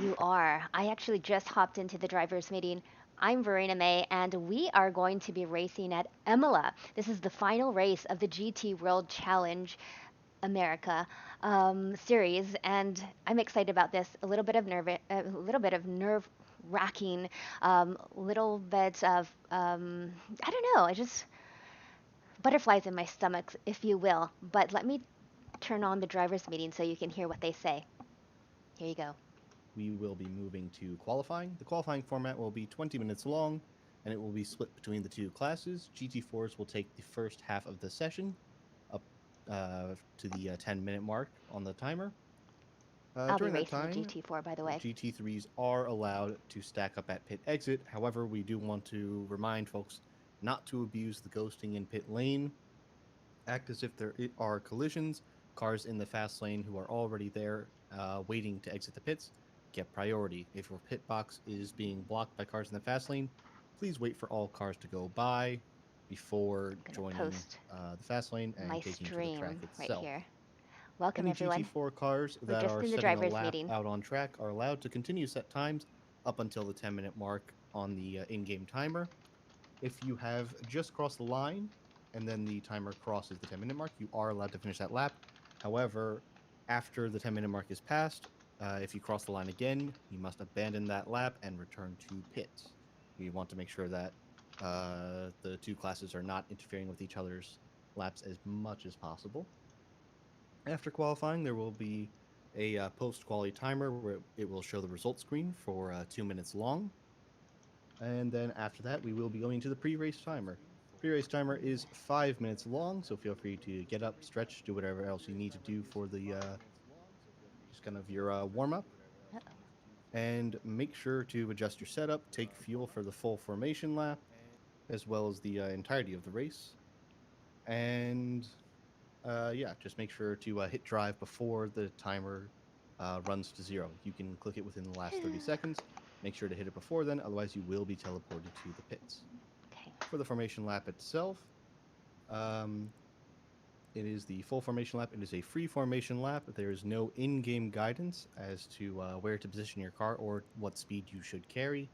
You are. I actually just hopped into the driver's meeting. I'm Verena Mei, and we are going to be racing at Imola. This is the final race of the GT World Challenge America series, and I'm excited about this. A little bit of nerve wracking, little bit of I don't know. I just butterflies in my stomach, if you will. But let me turn on the driver's meeting so you can hear what they say. Here you go. We will be moving to qualifying. The qualifying format will be 20 minutes long, and it will be split between the two classes. GT4s will take the first half of the session up to the 10-minute mark on the timer. I'll be During that racing a time, GT4, by the way. GT3s are allowed to stack up at pit exit. However, we do want to remind folks not to abuse the ghosting in pit lane. Act as if there are collisions. Cars in the fast lane who are already there waiting to exit the pits get priority. If your pit box is being blocked by cars in the fast lane, please wait for all cars to go by before I'm gonna joining post the fast lane my and taking to the track stream right itself. here. Welcome, Any everyone. GT4 cars We're that just are in the setting a driver's lap meeting. out on track are allowed to continue set times up until the 10-minute mark on the in game timer. If you have just crossed the line and then the timer crosses the 10-minute mark, you are allowed to finish that lap. However, after the 10-minute mark is passed, if you cross the line again, you must abandon that lap and return to pits. You want to make sure that the two classes are not interfering with each other's laps as much as possible. After qualifying, there will be a post quality timer where it will show the result screen for 2 minutes long. And then after that, we will be going to the pre race timer. Pre race timer is 5 minutes long, so feel free to get up, stretch, do whatever else you need to do for the just kind of your warm up. Uh-oh. And make sure to adjust your setup, take fuel for the full formation lap, as well as the entirety of the race. And yeah, just make sure to hit drive before the timer runs to zero. You can click it within the last 30 seconds. Make sure to hit it before then, otherwise, you will be teleported to the pits. Okay. For the formation lap itself, um, it is the full formation lap. It is a free formation lap. There is no in game guidance as to where to position your car or what speed you should carry.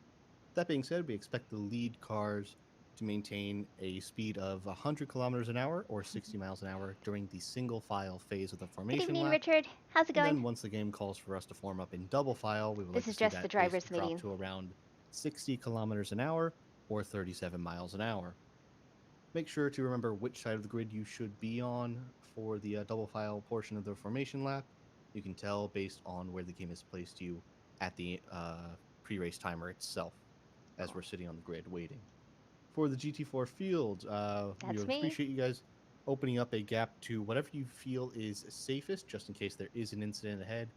That being said, we expect the lead cars to maintain a speed of 100 kilometers an hour or 60 miles an hour during the single file phase of the Good formation evening, lap. Richard. How's it And going? then once the game calls for us to form up in double file, we would like This to is see just the that pace driver's drop meeting. to around 60 kilometers an hour or 37 miles an hour. Make sure to remember which side of the grid you should be on for the double file portion of the formation lap. You can tell based on where the game has placed you at the pre race timer itself as Cool. we're sitting on the grid waiting. For the GT4 field, we That's would me. appreciate you guys opening up a gap to whatever you feel is safest, just in case there is an incident ahead.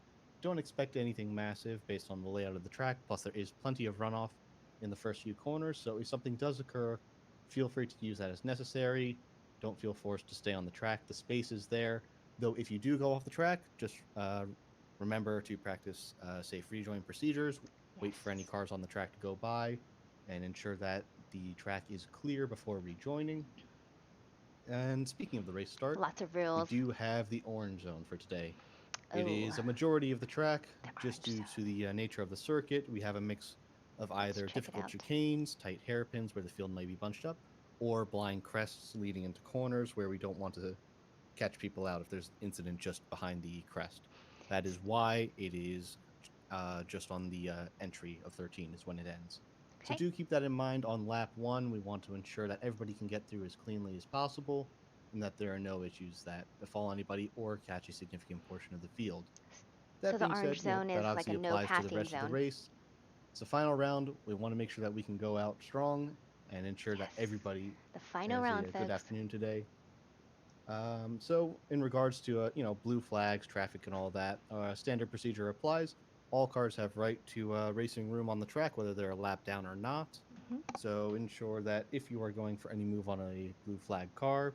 Don't expect anything massive based on the layout of the track, plus, there is plenty of runoff in the first few corners, so if something does occur, feel free to use that as necessary. Don't feel forced to stay on the track. The space is there, though if you do go off the track, just remember to practice safe rejoin procedures, wait for any Yes. cars on the track to go by, and ensure that the track is clear before rejoining. And speaking of the race start, Lots of we rules. do have the orange zone for today. It Oh, is a majority of the track, the just orange due zone. to the nature of the circuit. We have a mix of Let's either check it difficult out. chicanes, tight hairpins where the field may be bunched up, or blind crests leading into corners where we don't want to catch people out if there's incident just behind the crest. That is why it is just on the entry of 13 is when it ends. So Okay. do keep that in mind on lap one. We want to ensure that everybody can get through as cleanly as possible and that there are no issues that befall anybody or catch a significant portion of the field. So That the being orange said, zone that is like a obviously no applies to the passing rest of the zone. race. It's a final round. We want to make sure that we can go out strong and ensure that Yes. everybody The final has round, a good folks. afternoon today. So in regards to blue flags, traffic, and all that, standard procedure applies. All cars have right to racing room on the track, whether they're a lap down or not. Hmm. So ensure that if you are going for any move on a blue flag car,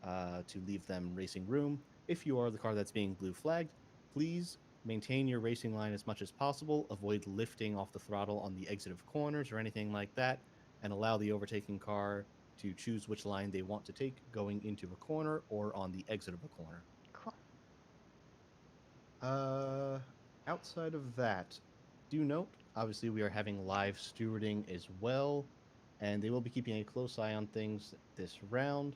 to leave them racing room. If you are the car that's being blue flagged, please maintain your racing line as much as possible. Avoid lifting off the throttle on the exit of corners or anything like that, and allow the overtaking car to choose which line they want to take going into a corner or on the exit of a corner. Cool. Uh, Outside of that, Do note, obviously, we are having live stewarding as well, and they will be keeping a close eye on things this round.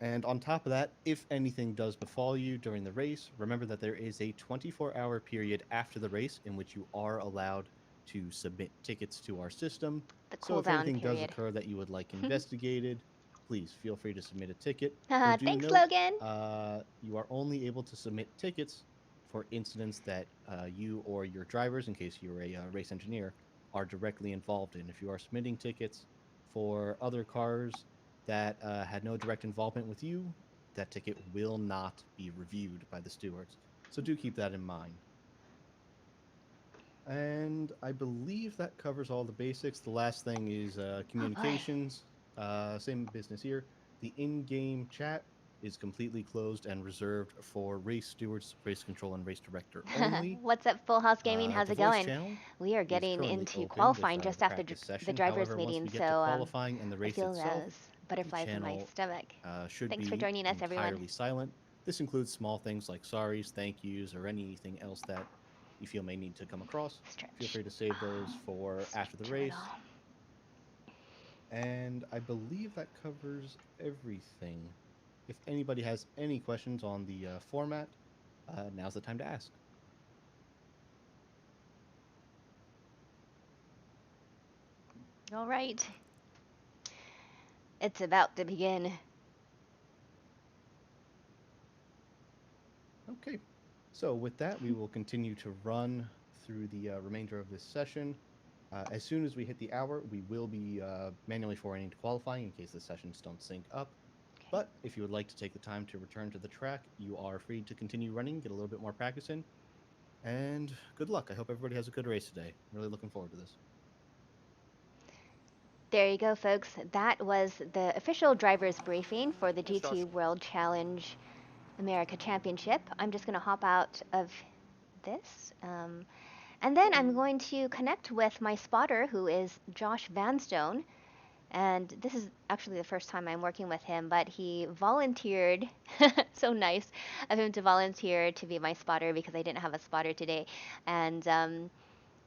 And on top of that, if anything does befall you during the race, remember that there is a 24-hour period after the race in which you are allowed to submit tickets to our system. The So if cooldown anything does period. occur that you would like investigated, please feel free to submit a ticket. Though do Thanks, note, Logan. you are only able to submit tickets for incidents that you or your drivers, in case you're a race engineer, are directly involved in. If you are submitting tickets for other cars that had no direct involvement with you, that ticket will not be reviewed by the stewards. So do keep that in mind. And I believe that covers all the basics. The last thing is Oh boy. communications. Same business here. The in-game chat is completely closed and reserved for race stewards, race control, and race director only. What's up, Full House Gaming? How's The it voice going? channel We are is getting currently into open with qualifying just the after practice the session. drivers However, once meeting, we get to so qualifying and the I race feel itself, those the butterflies in my channel stomach. should Thanks for be joining us, everyone. entirely silent. This includes small things like sorries, thank yous, or anything else that you feel may need to come across. Feel Stretch. free to save those for after the Stretch a little. race. And I believe that covers everything. If anybody has any questions on the format, now's the time to ask. All right. It's about to begin. Okay, so with that, we will continue to run through the remainder of this session. As soon as we hit the hour, we will be manually forwarding to qualifying in case the sessions don't sync up. Okay. But if you would like to take the time to return to the track, you are free to continue running, get a little bit more practice in. And good luck. I hope everybody has a good race today. I'm really looking forward to this. There you go, folks. That was the official driver's briefing for the Thanks, GT Josh. World Challenge America Championship. I'm just going to hop out of this. And then I'm going to connect with my spotter, who is Josh Vanstone. And this is actually the first time I'm working with him, but he volunteered. So nice of him to volunteer to be my spotter because I didn't have a spotter today. And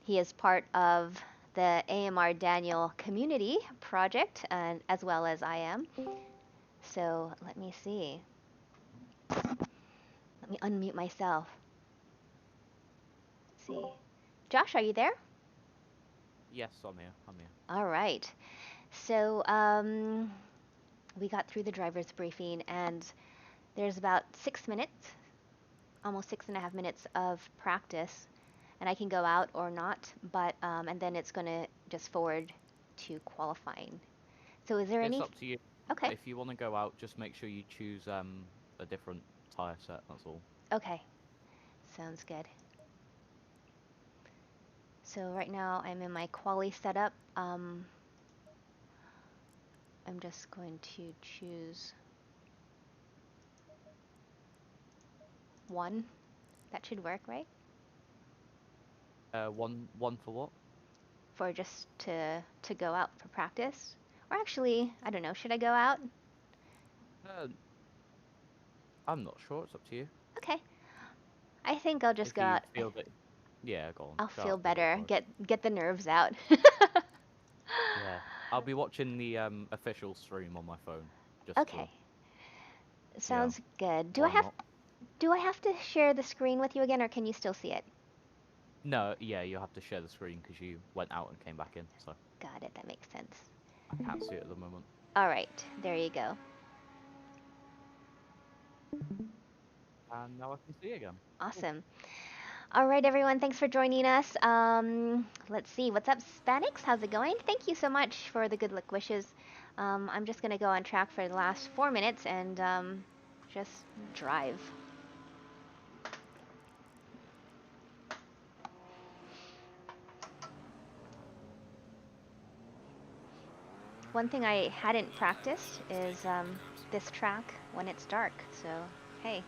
he is part of the AMR Daniel community project, and as well as I am. So let me see. Let me unmute myself. Let's see. Josh, are you there? Yes, I'm here. I'm here. All right. So we got through the driver's briefing, and there's about 6 minutes, almost 6.5 minutes of practice, and I can go out or not, but and then it's going to just forward to qualifying. So is there It's any? up to you. Okay. If you want to go out, just make sure you choose a different tire set. That's all. Okay. Sounds good. So right now I'm in my quali setup. I'm just going to choose one. That should work, right? One for what? For just to go out for practice. Or actually, I don't know. Should I go out? Uh, I'm not sure. It's up to you. Okay. I think I'll just If go you out. feel that, yeah, go on. I'll Go feel out for what it's better. worth. Get the nerves out. Yeah, I'll be watching the official stream on my phone. Just to, Okay. yeah, Sounds good. why not? Do I have to share the screen with you again, or can you still see it? No, yeah, you have to share the screen because you went out and came back in. So Got it. That makes sense. I can't see it at the moment. All right. There you go. And now I can see again. Cool. Awesome. All right, everyone. Thanks for joining us. Let's see. What's up, Spanix? How's it going? Thank you so much for the good luck wishes. I'm just going to go on track for the last 4 minutes and just drive. One thing I hadn't practiced is this track when it's dark. So, hey.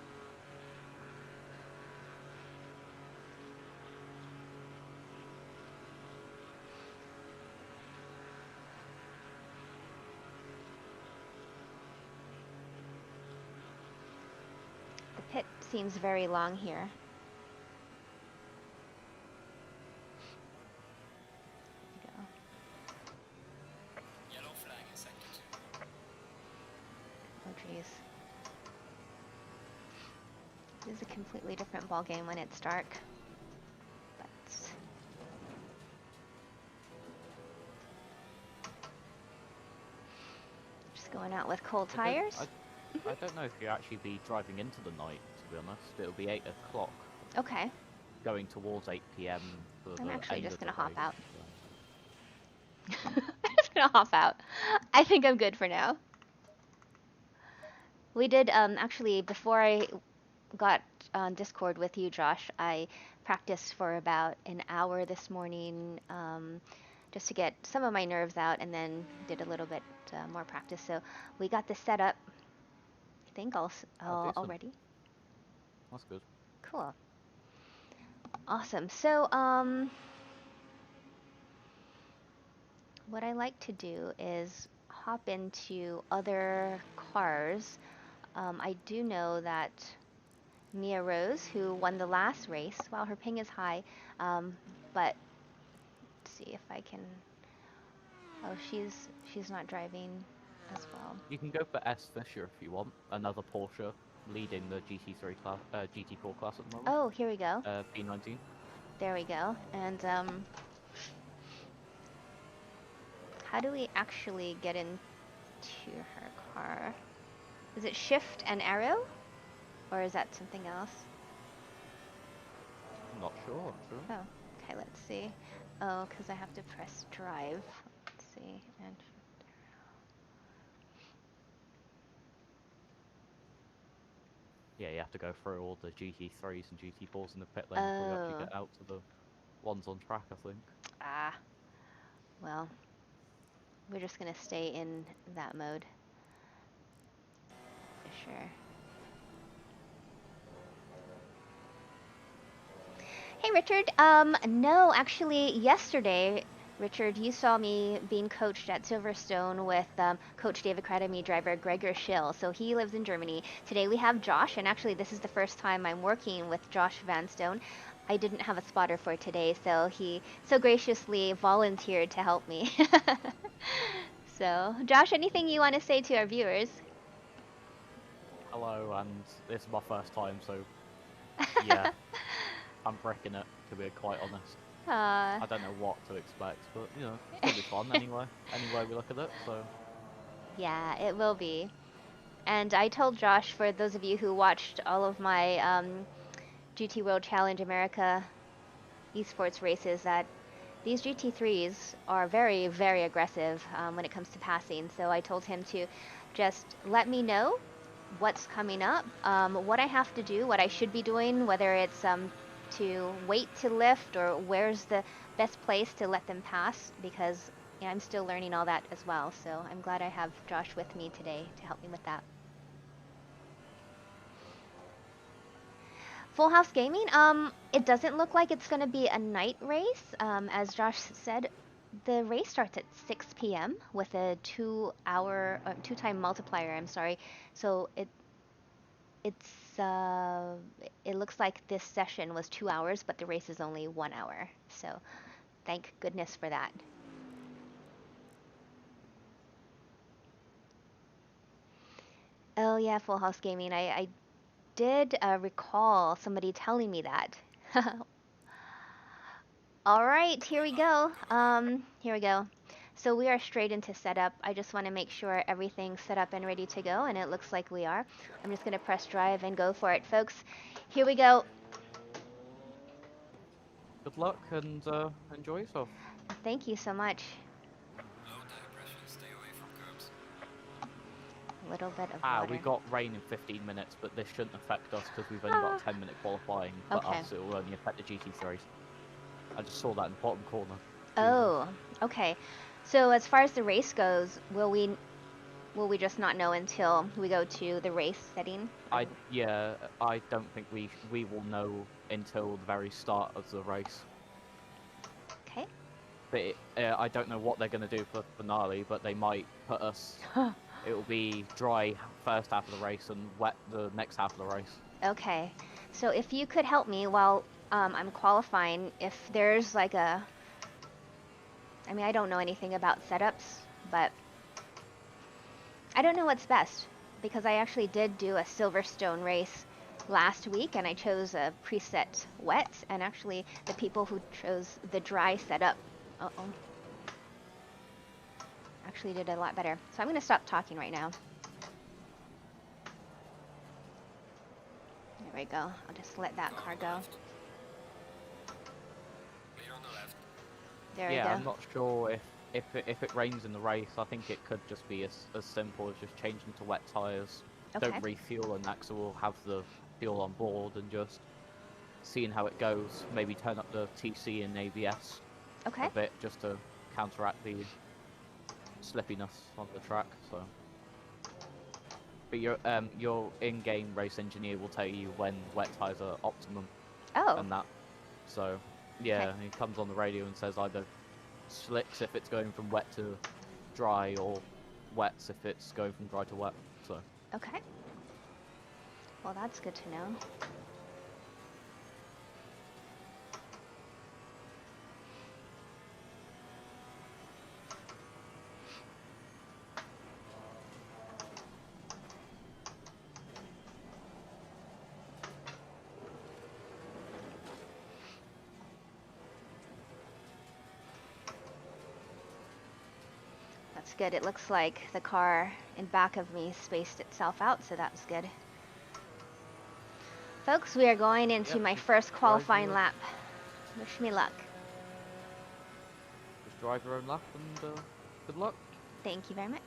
The pit seems very long here. It is a completely different ball game when it's dark. But just going out with cold tires. I don't know if you'll actually be driving into the night, to be honest. It'll be 8 o'clock, Okay. going towards 8 p.m. for I'm the actually end just of the gonna hop race, out. so. I'm just gonna hop out. I think I'm good for now. We did, actually, before I got on Discord with you, Josh, I practiced for about an hour this morning, just to get some of my nerves out, and then did a little bit more practice. So we got this set up, I think, Decent. already. That's good. Cool. Awesome. So, what I like to do is hop into other cars. I do know that Mia Rose, who won the last race, wow, her ping is high, but let's see if I can. Oh, she's not driving as well. You can go for S Fisher if you want. Another Porsche leading the GT3 class, GT4 class at the moment. Oh, here we go. P19. There we go. And how do we actually get into her car? Is it shift and arrow? Or is that something else? I'm not sure, actually. Oh, okay, let's see. Oh, because I have to press drive. Let's see. And Yeah, you have to go through all the GT3s and GT4s in the pit lane before you actually oh, get out to the ones on track, I think. ah, well, we're just gonna stay in that mode. For sure. Hey, Richard. No, actually, yesterday, Richard, you saw me being coached at Silverstone with Coach Dave Academy driver Gregor Schill. So he lives in Germany. Today we have Josh, and actually this is the first time I'm working with Josh Vanstone. I didn't have a spotter for today, so he so graciously volunteered to help me. So, Josh, anything you want to say to our viewers? Hello, and this is my first time, so yeah, I'm breaking it, to be quite honest. I don't know what to expect, but you know, it's gonna be fun anyway. Anyway we look at it, so. Yeah, it will be. And I told Josh, for those of you who watched all of my GT World Challenge America esports races, that these GT3s are very, very aggressive when it comes to passing. So I told him to just let me know what's coming up, what I have to do, what I should be doing, whether it's to wait to lift or where's the best place to let them pass, because I'm still learning all that as well. So I'm glad I have Josh with me today to help me with that. Full House Gaming, it doesn't look like it's going to be a night race. As Josh said, the race starts at 6 p.m. with a 2-time multiplier, I'm sorry. So it looks like this session was 2 hours, but the race is only 1 hour. So thank goodness for that. Oh yeah, Full House Gaming. I did recall somebody telling me that. All right, here we go. Here we go. So we are straight into setup. I just want to make sure everything's set up and ready to go, and it looks like we are. I'm just going to press drive and go for it, folks. Here we go. Good luck and enjoy yourself. Thank you so much. Low tire pressure, stay away from curbs. A little bit of Ah, water. we got rain in 15 minutes, but this shouldn't affect us because we've only got 10-minute qualifying. But Okay. us, it will only affect the GT3s. I just saw that in the bottom corner. Oh, okay. So as far as the race goes, will we just not know until we go to the race setting? I don't think we will know until the very start of the race. Okay. But I don't know what they're going to do for finale, but they might put us. It will be dry first half of the race and wet the next half of the race. Okay. So if you could help me while I'm qualifying, if there's like a... I mean, I don't know anything about setups, but I don't know what's best, because I actually did do a Silverstone race last week, and I chose a preset wet, and actually the people who chose the dry setup actually did a lot better. So I'm going to stop talking right now. There we go. I'll just let that car go. Clear on the left. There we Yeah, go. I'm not sure if it rains in the race. I think it could just be as simple as just changing to wet tyres. Okay. Don't refuel, and Axel will have the fuel on board, and just seeing how it goes. Maybe turn up the TC and ABS Okay. a bit just to counteract the slippiness on the track. So, but your in-game race engineer will tell you when wet tyres are optimum Oh. and that. So, yeah, Okay. he comes on the radio and says either slicks if it's going from wet to dry, or wets if it's going from dry to wet. So. Okay. Well, that's good to know. That's good. It looks like the car in back of me spaced itself out, so that's good. Folks, we are going into my first qualifying lap. Wish me luck. Just drive your own lap and good luck. Thank you very much.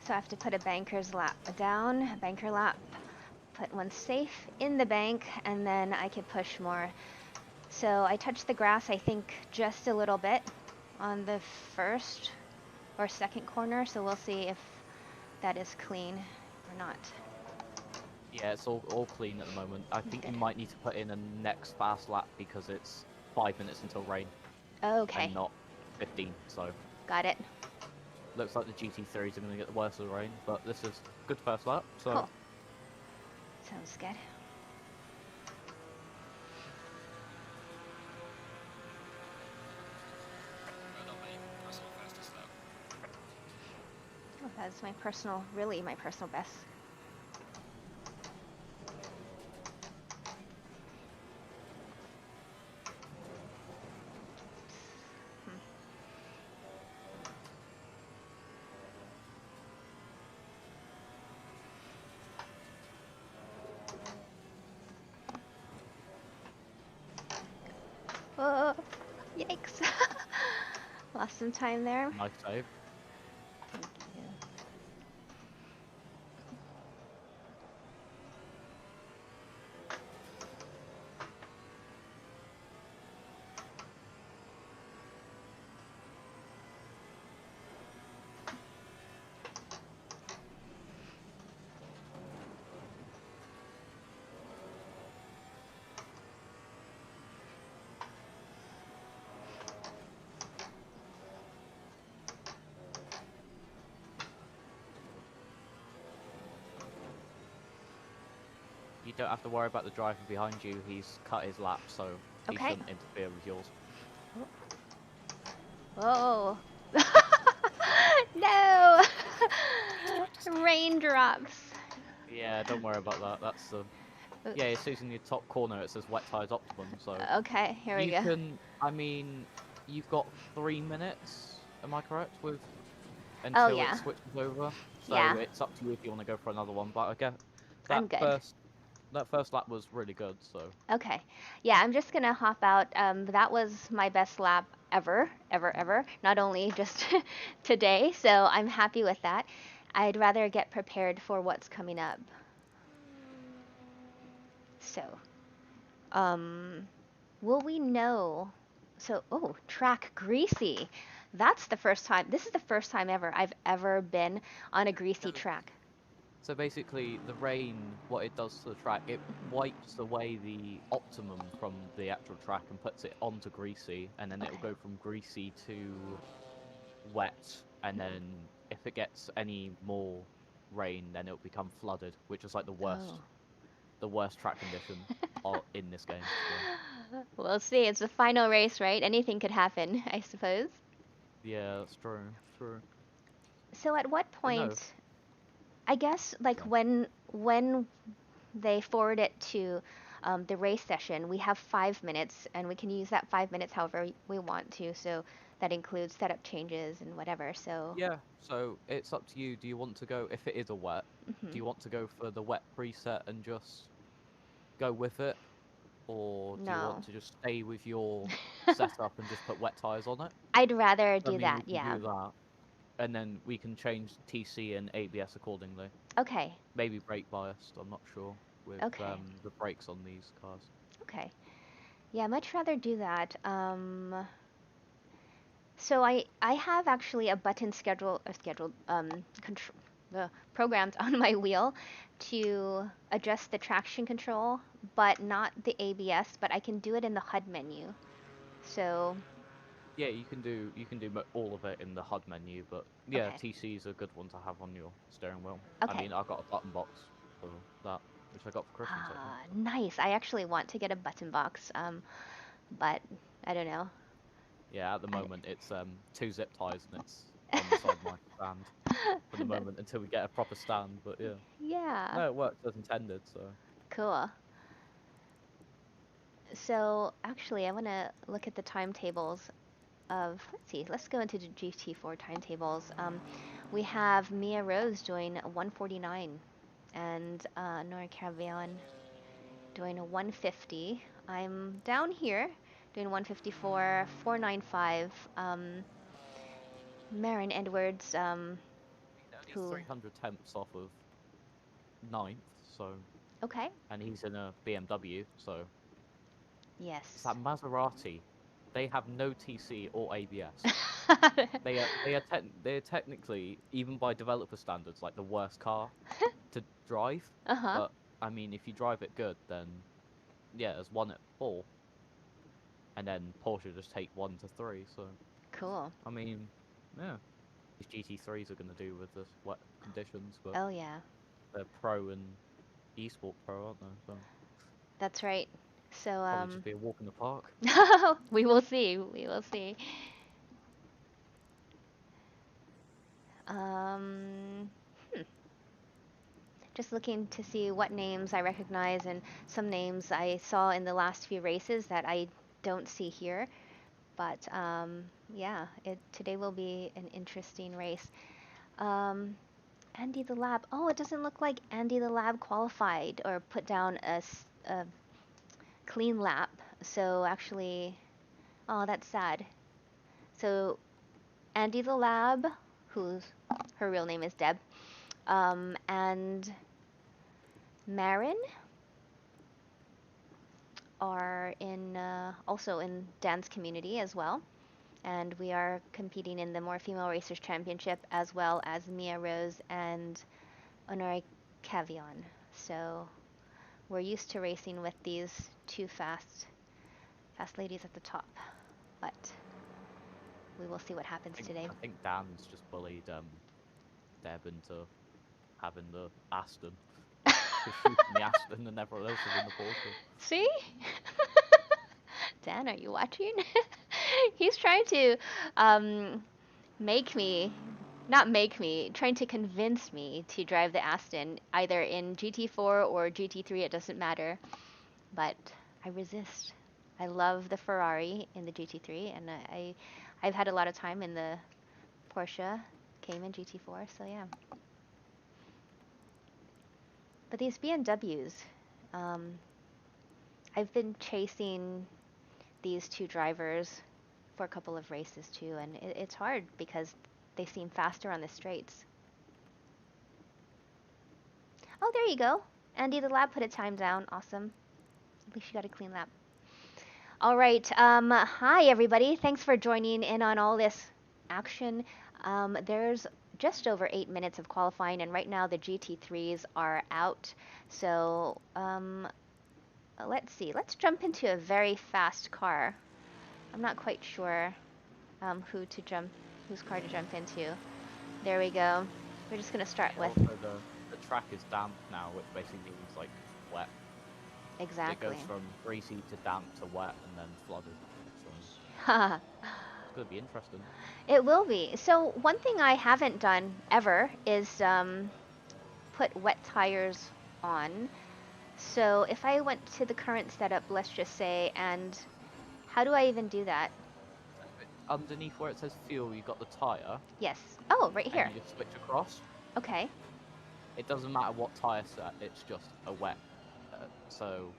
So I have to put a banker's lap down, a banker lap, put one safe in the bank, and then I can push more. So I touched the grass, I think, just a little bit on the first or second corner, so we'll see if that is clean or not. Yeah, it's all clean at the moment. I think Good. you might need to put in a next fast lap because it's 5 minutes until rain Okay, and not 15. So got it. looks like the GT3s are going to get the worst of the rain, but this is good first lap. So Cool. Sounds good. Well done, mate. Personal fastest lap. Oh, that's my personal, really my personal best. Oh, yikes. Lost some time there. nice save. Thank you. You don't have to worry about the driver behind you. He's cut his lap, so he Okay. shouldn't interfere with yours. Whoa. No! Raindrops. Yeah, don't worry about that. That's the yeah. It's in your top corner. It says wet tires optimum. So Okay, here we you go. can. I mean, you've got 3 minutes Am I correct with Oh until it yeah, switches over? So yeah. it's up to you if you want to go for another one. But I guess that I'm good. first that first lap was really good. So Okay. Yeah, I'm just gonna hop out. That was my best lap ever, ever, ever. Not only just today, so I'm happy with that. I'd rather get prepared for what's coming up. So, um, will we know? So, oh, track greasy. That's the first time. This is the first time ever I've ever been on a greasy track. So basically, the rain, what it does to the track, it wipes away the optimum from the actual track and puts it onto greasy, and then it'll Okay. go from greasy to wet, and then if it gets any more rain, then it'll become flooded, which is like Oh. the worst track condition in this game. So We'll see. It's the final race, right? Anything could happen, I suppose. yeah, that's true, true. So at what But no, point, I guess, like yeah, when they forward it to the race session, we have 5 minutes, and we can use that 5 minutes however we want to. So that includes setup changes and whatever. So, yeah. So it's up to you. Do you want to go if it is a wet? hmm Do you want to go for the wet preset and just go with it, or do you want no, to just stay with your setup and just put wet tires on it? I'd rather I do mean, that. we can Yeah. do that, and then we can change TC and ABS accordingly. Okay. Maybe brake biased. I'm not sure with Okay. the brakes on these cars. Okay. Yeah, much rather do that. So I have actually a button scheduled control programmed on my wheel to adjust the traction control, but not the ABS. But I can do it in the HUD menu. So Yeah, you can do all of it in the HUD menu, but yeah, okay, TC is a good one to have on your steering wheel. I okay. mean, I got a button box for that, which I got for Christmas, I think. Ah, nice. I actually want to get a button box, but I don't know. Yeah, at the I, moment it's two zip ties and it's on the side of my stand for the that- moment until we get a proper stand. But yeah, yeah, no, it works as intended. So cool. So actually, I want to look at the timetables of, let's see, let's go into the Gt4 timetables. We have Mia Rose doing a 149 and Nora Caravion doing a 150. I'm down here doing 154, 495. Marin Edwards, only who, 300 temps off of ninth. So okay, and he's in a BMW. So it's yes. that Maserati. They have no TC or ABS. They're technically, even by developer standards, like the worst car to drive. Uh-huh, But I mean, if you drive it good, then yeah, there's one at four, and then Porsche just take 1 to 3. So cool. I mean, yeah, these GT3s are gonna do with the wet conditions, but Oh yeah, they're pro and esport pro, aren't they? So that's right. So, probably just be a walk in the park. we will see, we will see. Um, just looking to see what names I recognize and some names I saw in the last few races that I don't see here. But yeah, today will be an interesting race. Um, Andy the Lab. Oh, it doesn't look like Andy the Lab qualified or put down a clean lap. So actually, oh, that's sad. So Andy the Lab, who's her real name is Deb, and Marin are in also in dance community as well, and we are competing in the More Female Racers Championship as well as Mia Rose and Honore Cavion. So we're used to racing with these two fast ladies at the top, but we will see what happens today. I think Dan's just bullied Deb into having the Aston. Because she's in the Aston and everyone else is in the Porsche. See? Dan, are you watching? He's trying to um, make me, not make me, trying to convince me to drive the Aston either in GT4 or GT3. It doesn't matter, but I resist. I love the Ferrari in the GT3, and I've had a lot of time in the Porsche Cayman GT4, so yeah. But these BMWs, I've been chasing these two drivers for a couple of races too, and it's hard because they seem faster on the straights. Oh, there you go. Andy the lab put a time down. Awesome. At least you got a clean lap. All right. Hi, everybody. Thanks for joining in on all this action. There's just over 8 minutes of qualifying, and right now the GT3s are out. So let's see. Let's jump into a very fast car. I'm not quite sure whose car to jump into. There we go. We're just gonna start with. Also, the track is damp now, which basically means like wet. Exactly. It goes from greasy to damp to wet and then flooded. So it's gonna be interesting. It will be. So one thing I haven't done ever is put wet tires on. So if I went to the current setup, let's just say, and how do I even do that? Underneath where it says fuel, you got the tire. Yes. Oh, right here. And you just switch across. Okay. It doesn't matter what tire set, it's just a wet. So.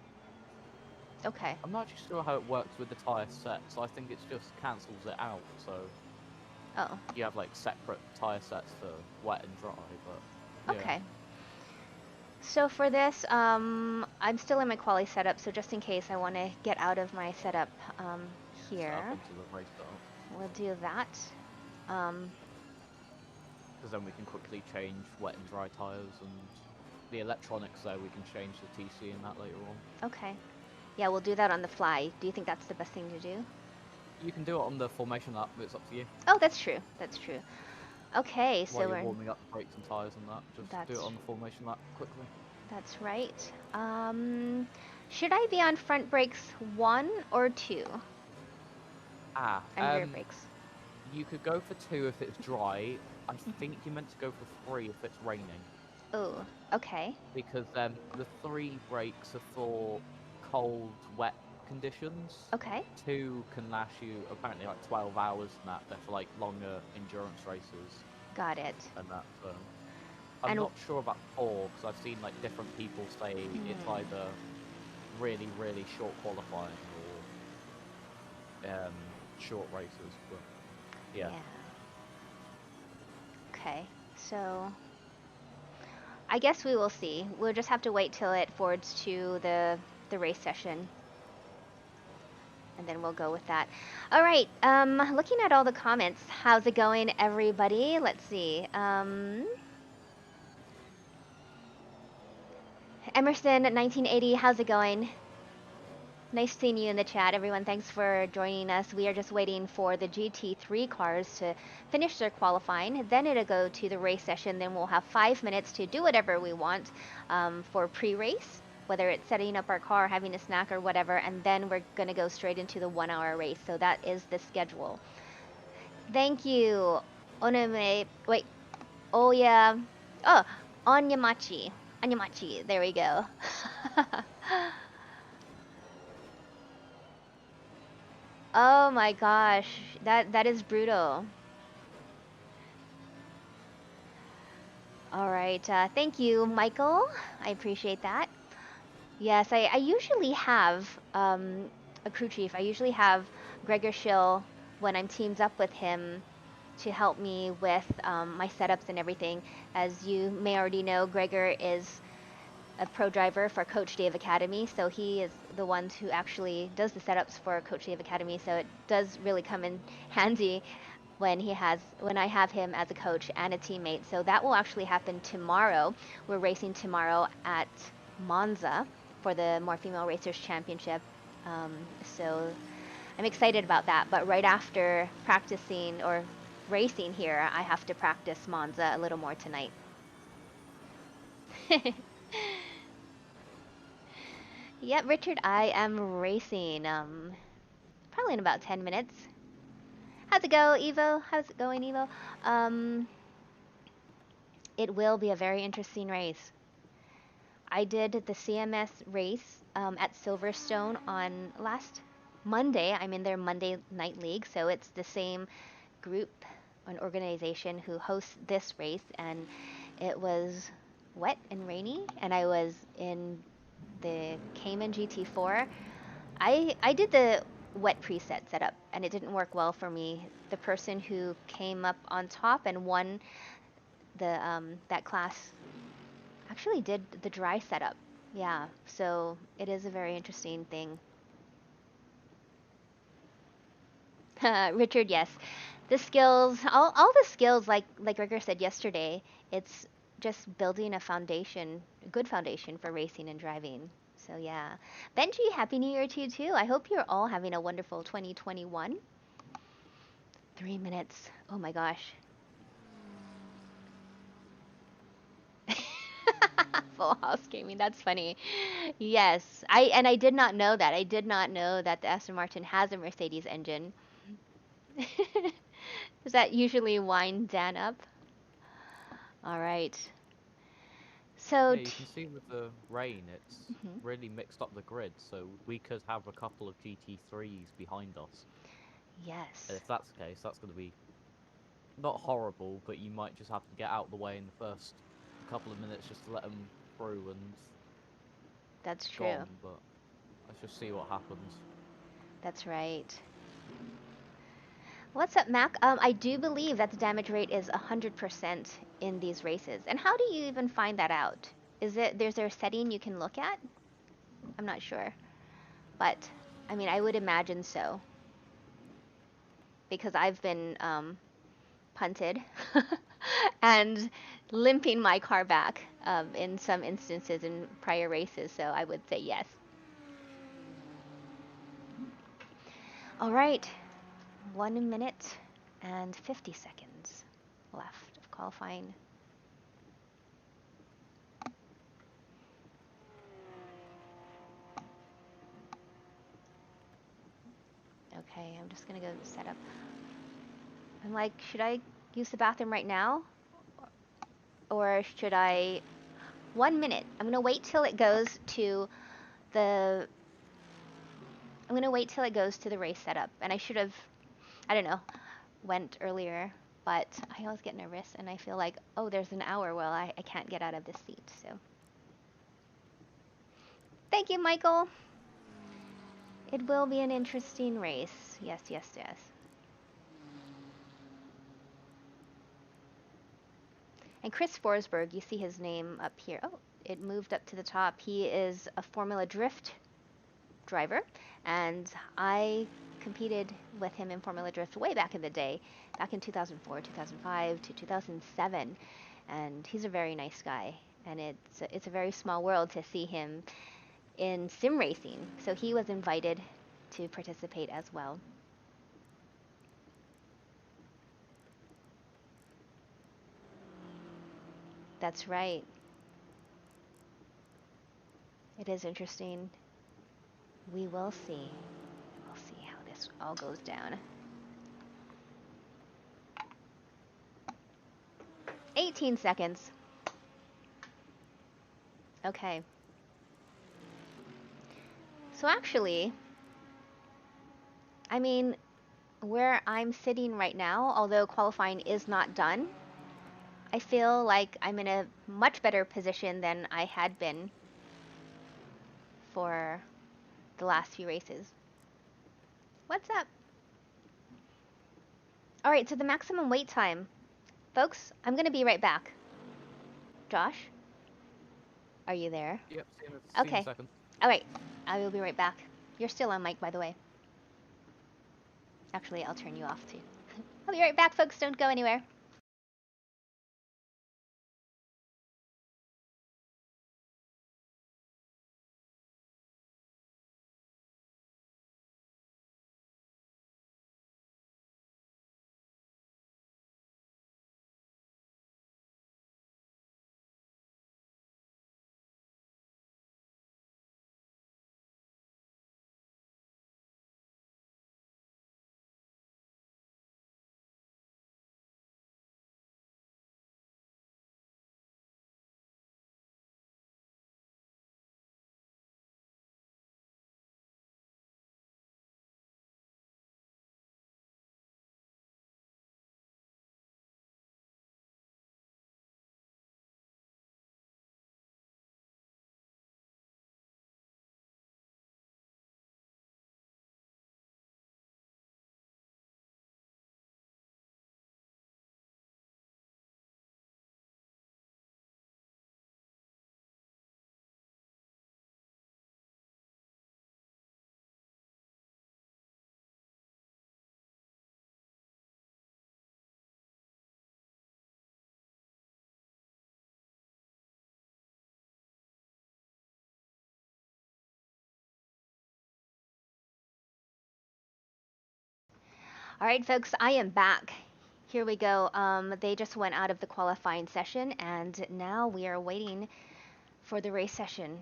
Okay. I'm not actually sure how it works with the tire set, so I think it just cancels it out. So. Oh. You have like separate tire sets for wet and dry, but. Yeah. Okay. So for this, I'm still in my quali setup, so just in case I want to get out of my setup here, we'll do that. Because then we can quickly change wet and dry tires, and the electronics there, we can change the TC and that later on. Okay. Yeah, we'll do that on the fly. Do you think that's the best thing to do? You can do it on the formation lap, but it's up to you. Oh, that's true. That's true. Okay, so while we're you're warming up the brakes and tires and that, just do it on the formation lap quickly. That's right. Should I be on front brakes 1 or 2? And rear brakes. You could go for 2 if it's dry. I think you're meant to go for 3 if it's raining. Oh, okay. Because the 3 brakes are for cold, wet conditions. Okay. 2 can last you apparently like 12 hours and that. They're for like longer endurance races. Got it. And that. I'm not sure about 4 because I've seen like different people say it's either really, really short qualifying or short races. But yeah. Okay, so I guess we will see. We'll just have to wait till it forwards to the race session. And then we'll go with that. All right, looking at all the comments, how's it going, everybody? Let's see. Emerson 1980, how's it going? Nice seeing you in the chat, everyone. Thanks for joining us. We are just waiting for the GT3 cars to finish their qualifying. Then it'll go to the race session. Then we'll have 5 minutes to do whatever we want for pre-race, whether it's setting up our car, having a snack, or whatever. And then we're going to go straight into the 1-hour race. So that is the schedule. Thank you, Onome. Wait. Oh, yeah. Oh, Onyamachi. Onyamachi. There we go. Oh my gosh, that is brutal. All right, thank you, Michael. I appreciate that. Yes, I usually have a crew chief. I usually have Gregor Schill when I'm teamed up with him to help me with my setups and everything. As you may already know, Gregor is a pro driver for Coach Dave Academy, so he is the one who actually does the setups for Coach Dave Academy, so it does really come in handy when I have him as a coach and a teammate. So that will actually happen tomorrow. We're racing tomorrow at Monza for the More Female Racers Championship, so I'm excited about that. But right after practicing or racing here, I have to practice Monza a little more tonight. Yep, Richard, I am racing. Probably in about 10 minutes. How's it go, Evo? How's it going, Evo? It will be a very interesting race. I did the CMS race at Silverstone on last Monday. I'm in their Monday Night League, so it's the same group an organization who hosts this race, and it was wet and rainy, and I was in the Cayman GT4. I did the wet preset setup, and it didn't work well for me. The person who came up on top and won the that class actually did the dry setup. Yeah, so it is a very interesting thing. Richard, yes. The skills, all the skills, like Rigger said yesterday, it's just building a foundation, a good foundation for racing and driving. So yeah. Benji, Happy New Year to you too. I hope you're all having a wonderful 2021. 3 minutes. Oh my gosh. Full house gaming. That's funny. Yes. I did not know that. I did not know that the Aston Martin has a Mercedes engine. Does that usually wind Dan up? All right. So, Yeah, you can see with the rain, it's mhm. really mixed up the grid, so we could have a couple of GT3s behind us. And Yes, if that's the case, that's going to be not horrible, but you might just have to get out of the way in the first couple of minutes just to let them through and that's true. gone. But let's just see what happens. That's right. What's up, Mac? I do believe that the damage rate is 100% in these races. And how do you even find that out? There's there a setting you can look at? I'm not sure. But, I mean, I would imagine so. Because I've been punted and limping my car back in some instances in prior races. So I would say yes. All right. 1 minute and 50 seconds left of qualifying. Okay, I'm just gonna go set up. I'm like, should I use the bathroom right now? Or should I... 1 minute. I'm gonna wait till it goes to the... I'm gonna wait till it goes to the race setup. And I should have, I don't know, went earlier. But I always get nervous and I feel like, oh, there's an hour. Well, I can't get out of this seat, so... Thank you, Michael. It will be an interesting race. Yes, yes, yes. And Chris Forsberg, you see his name up here. Oh, it moved up to the top. He is a Formula Drift driver, and I competed with him in Formula Drift way back in the day, back in 2004, 2005 to 2007, and he's a very nice guy. And it's a very small world to see him in sim racing. So he was invited to participate as well. That's right. It is interesting. We will see. We'll see how this all goes down. 18 seconds. Okay. So actually, I mean, where I'm sitting right now, although qualifying is not done, I feel like I'm in a much better position than I had been for the last few races. What's up? All right, so the maximum wait time. Folks, I'm going to be right back. Josh, are you there? Yep, see you in a Okay. second. All right, I will be right back. You're still on mic, by the way. Actually, I'll turn you off too. I'll be right back, folks. Don't go anywhere. All right, folks, I am back. Here we go. They just went out of the qualifying session, and now we are waiting for the race session.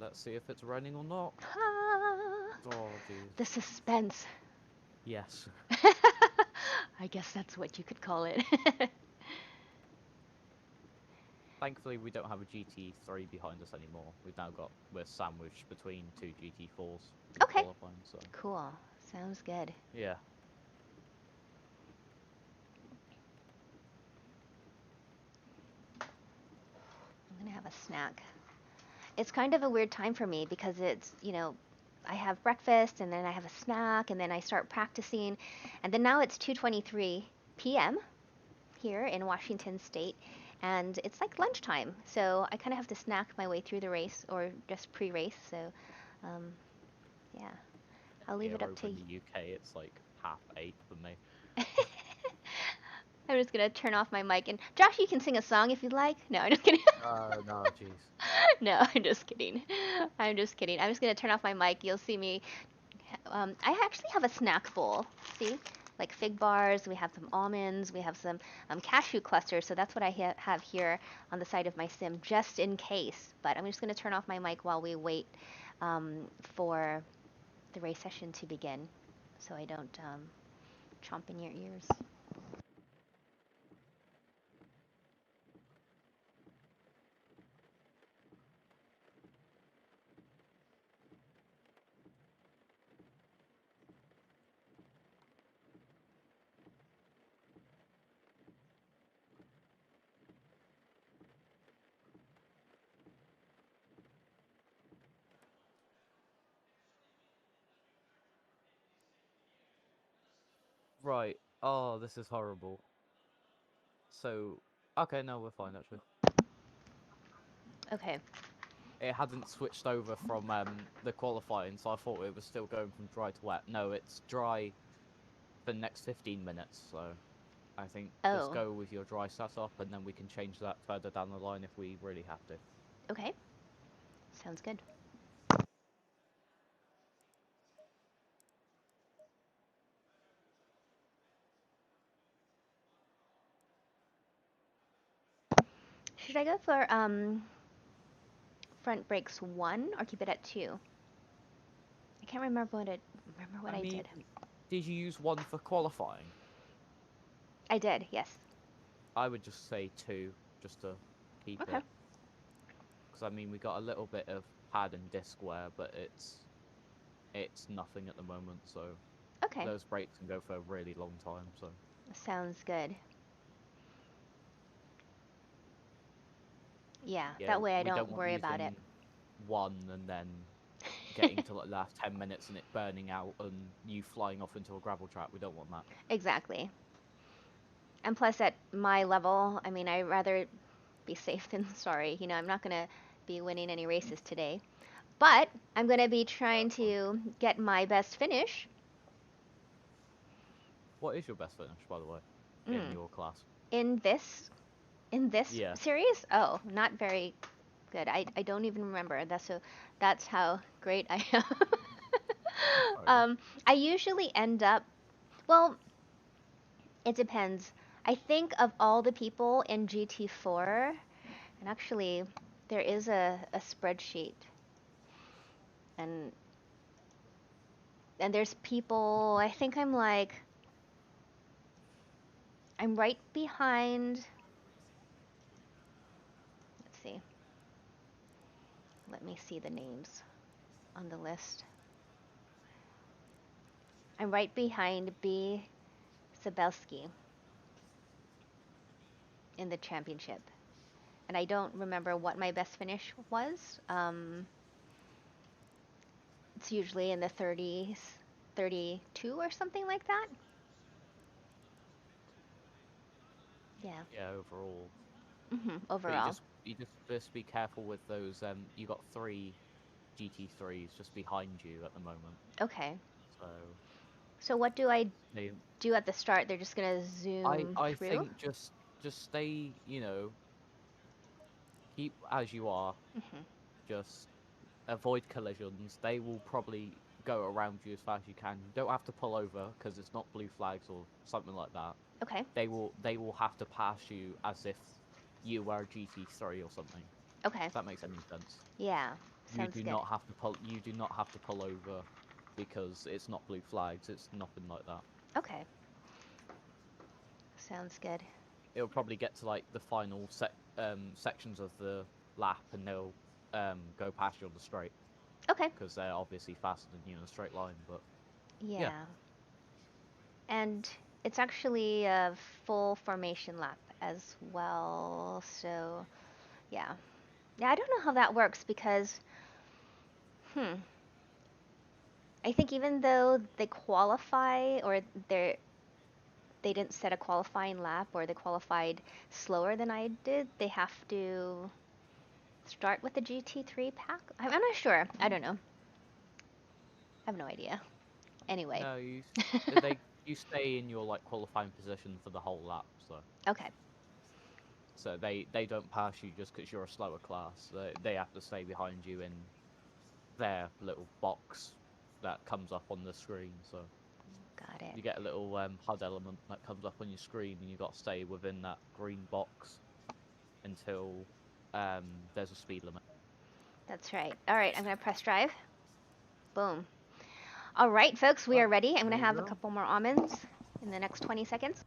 Let's see if it's raining or not. Ah, Oh, jeez. the suspense. Yes. I guess that's what you could call it. Thankfully, we don't have a GT3 behind us anymore. We're sandwiched between two GT4s in Okay. qualifying, so Cool. Sounds good. yeah. I'm gonna have a snack. It's kind of a weird time for me because it's, I have breakfast and then I have a snack and then I start practicing. And then now it's 2:23 p.m. here in Washington State and it's like lunchtime. So I kind of have to snack my way through the race or just pre-race. So um, yeah, I'll leave Here it up over to in the UK, it's like 8:30 for me. I'm just gonna turn off my mic and Josh, you can sing a song if you'd like. No, I'm just kidding. No, jeez. No, I'm just kidding. I'm just kidding. I'm just gonna turn off my mic. You'll see me. I actually have a snack bowl. See, like fig bars. We have some almonds. We have some cashew clusters. So that's what I have here on the side of my sim, just in case. But I'm just gonna turn off my mic while we wait for the race session to begin, so I don't chomp in your ears. Right. Oh, this is horrible. So, okay, no, we're fine actually. Okay. It hadn't switched over from the qualifying, so I thought it was still going from dry to wet. No, it's dry for the next 15 minutes, so I think just Oh. go with your dry setup, and then we can change that further down the line if we really have to. Okay. Sounds good. Should I go for front brakes 1 or keep it at 2? I can't remember what I I mean, did. did you use 1 for qualifying? I did, yes. I would just say 2, just to keep Okay. it. Because I mean, we got a little bit of pad and disc wear, but it's nothing at the moment. So Okay. those brakes can go for a really long time. So Sounds good. Yeah, yeah, that way I we don't don't want worry about it. using 1 and then getting to like the last 10 minutes and it burning out and you flying off into a gravel trap. We don't want that. Exactly. And plus, at my level, I mean, I'd rather be safe than sorry. I'm not going to be winning any races today. But I'm going to be trying to get my best finish. What is your best finish, by the way, in Mm. your class? In this Yeah. series? Oh, not very good. I don't even remember. That's how great I am. Fair enough. I usually end up, well, it depends. I think of all the people in GT4, and actually there is a spreadsheet, and there's people, I think I'm right behind, let's see, let me see the names on the list. I'm right behind B. Sabelski in the championship. And I don't remember what my best finish was. It's usually in the 30s, 32 or something like that. Yeah. Yeah, overall. But Overall. you just be careful with those. You got 3 GT3s just behind you at the moment. Okay. So So what do I they, do at the start? They're just gonna zoom I through? think just stay, keep as you are. hmm Just avoid collisions. They will probably go around you as fast as you can. You don't have to pull over because it's not blue flags or something like that. Okay. They will have to pass you as if you were GT3 or something. Okay. If that makes any sense. Yeah. You Sounds do good. not have to pull. You do not have to pull over because it's not blue flags. It's nothing like that. Okay. Sounds good. It'll probably get to like the final sections of the lap, and they'll go past you on the straight Okay. because they're obviously faster than you in a straight line. But Yeah. And it's actually a full formation lap as well. So, yeah. Yeah, I don't know how that works because, I think even though they qualify or they didn't set a qualifying lap or they qualified slower than I did, they have to start with the GT3 pack. I'm not sure. I don't know. I have no idea. Anyway. no, you stay in your like qualifying position for the whole lap. Okay. So they don't pass you just because you're a slower class. They have to stay behind you in their little box that comes up on the screen. So Got it. you get a little HUD element that comes up on your screen, and you've got to stay within that green box until there's a speed limit. That's right. All right, I'm going to press drive. Boom. All right, folks, we are ready. I'm going to have a couple more almonds in the next 20 seconds.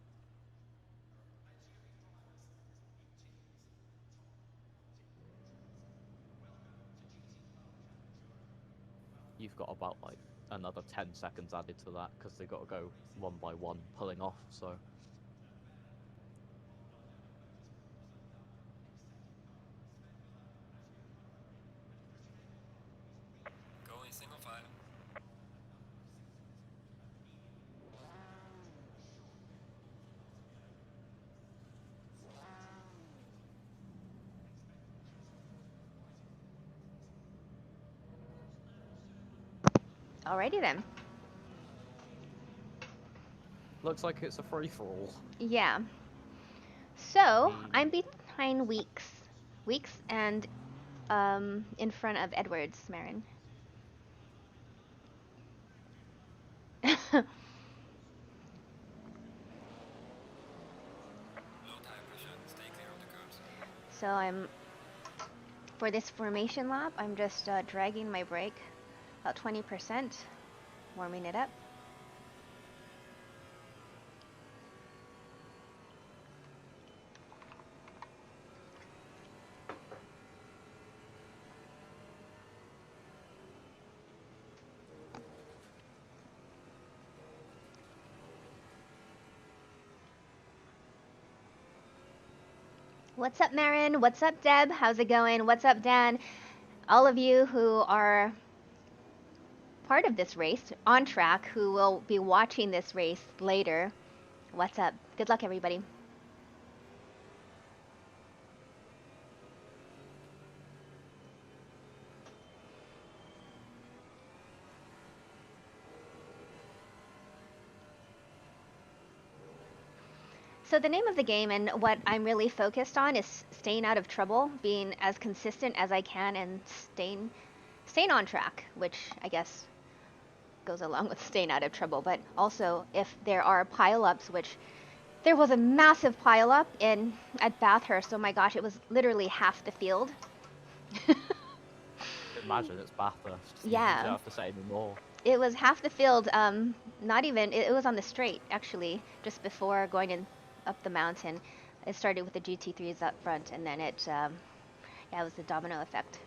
You've got about like another 10 seconds added to that because they've got to go one by one pulling off. So Go in single file. Alrighty then. looks like it's a free for all. Yeah. So I'm behind Weeks, and in front of Edwards, Marin. Low tire pressure. Stay clear of the curves. So for this formation lap, I'm just dragging my brake about 20%, warming it up. What's up, Marin? What's up, Deb? How's it going? What's up, Dan? All of you who are part of this race, on track, who will be watching this race later. What's up? Good luck, everybody. So the name of the game and what I'm really focused on is staying out of trouble, being as consistent as I can, and staying on track, which I guess goes along with staying out of trouble. But also, if there are pileups, which there was a massive pileup at Bathurst. Oh my gosh, it was literally half the field. Imagine it's Bathurst. Yeah. You don't have to say anymore. It was half the field. Not even. It was on the straight actually, just before going in up the mountain. It started with the GT3s up front, and then it was the domino effect.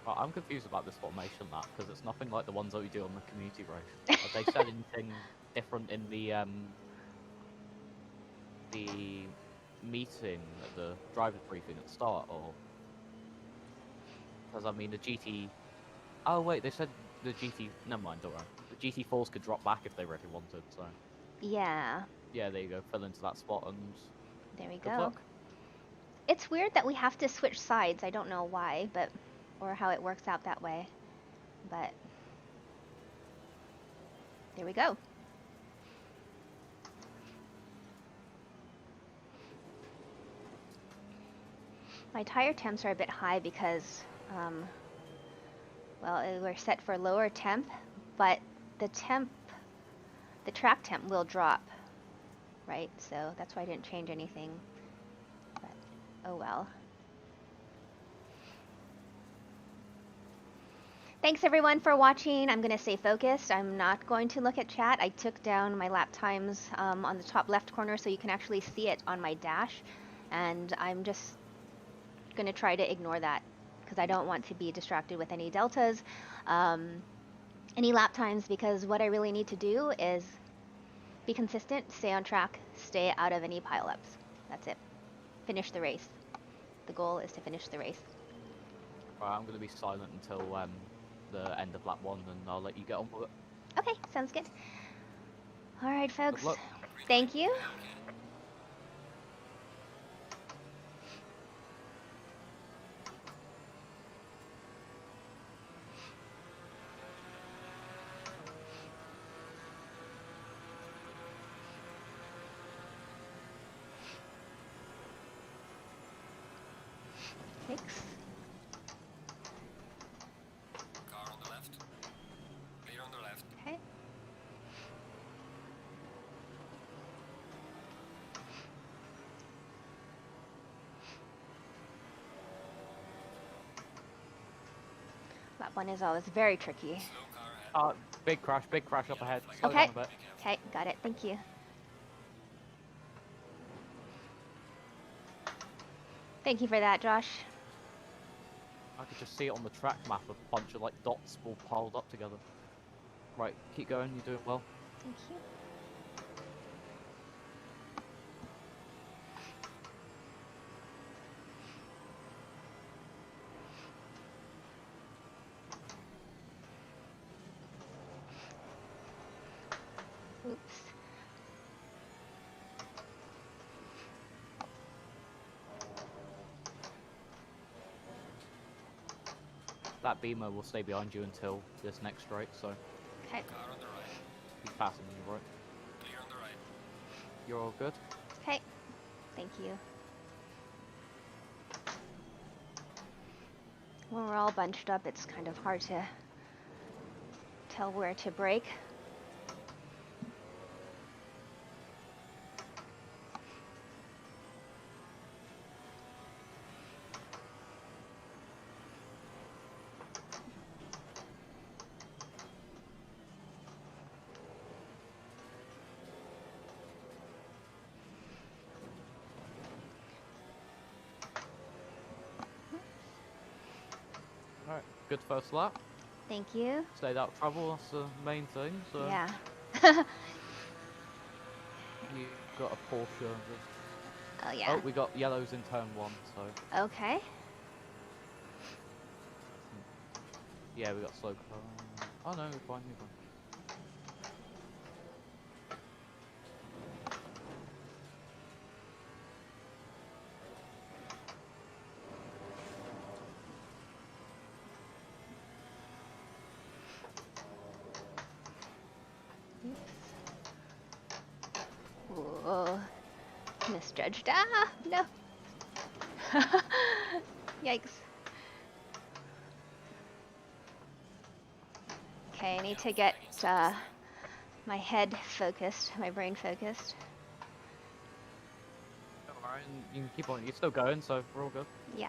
Well, I'm confused about this formation lap because it's nothing like the ones that we do on the community race. Have they said anything different in the meeting at the driver's briefing at the start, or? Because I mean the GT. Oh wait, they said the GT. Never mind, don't worry. The GT4s could drop back if they really wanted. So. Yeah. Yeah, there you go. Fill into that spot and. There we good go. luck. It's weird that we have to switch sides. I don't know why, or how it works out that way. But there we go. My tire temps are a bit high because well, we're set for lower temp, but the track temp will drop, right? So that's why I didn't change anything, but oh well. Thanks everyone for watching. I'm going to stay focused. I'm not going to look at chat. I took down my lap times on the top left corner so you can actually see it on my dash. And I'm just going to try to ignore that because I don't want to be distracted with any deltas, any lap times, because what I really need to do is be consistent, stay on track, stay out of any pileups. That's it. Finish the race. The goal is to finish the race. Right, I'm going to be silent until the end of lap 1, and I'll let you get on with it. Okay, sounds good. All right, folks. Good luck. Thank you. Thanks. Car on the left. Clear on the left. Okay. Lap 1 is always very tricky. Slow car ahead. Big crash up ahead. Slow Okay. down a bit. Okay, got it. Thank you. Thank you for that, Josh. I could just see it on the track map, a bunch of like dots all piled up together. Right, keep going, you're doing well. Thank you. Oops. That beamer will stay behind you until this next straight, so Okay. Car on the right. he's passing you, right? Clear on the right. You're all good? Okay. Thank you. When we're all bunched up, it's kind of hard to tell where to brake. Alright, good first lap. Thank you. Stayed out of trouble, that's the main thing, so Yeah. you got a Porsche. Oh, yeah. Oh, we got yellows in turn 1, so Okay. yeah, we got slow car. Oh no, you're fine, you're fine. Whoa. Misjudged. Ah, no. Yikes. Okay, I need to get my head focused, my brain focused. Alright, you can keep on, you're still going, so we're all good. Yeah.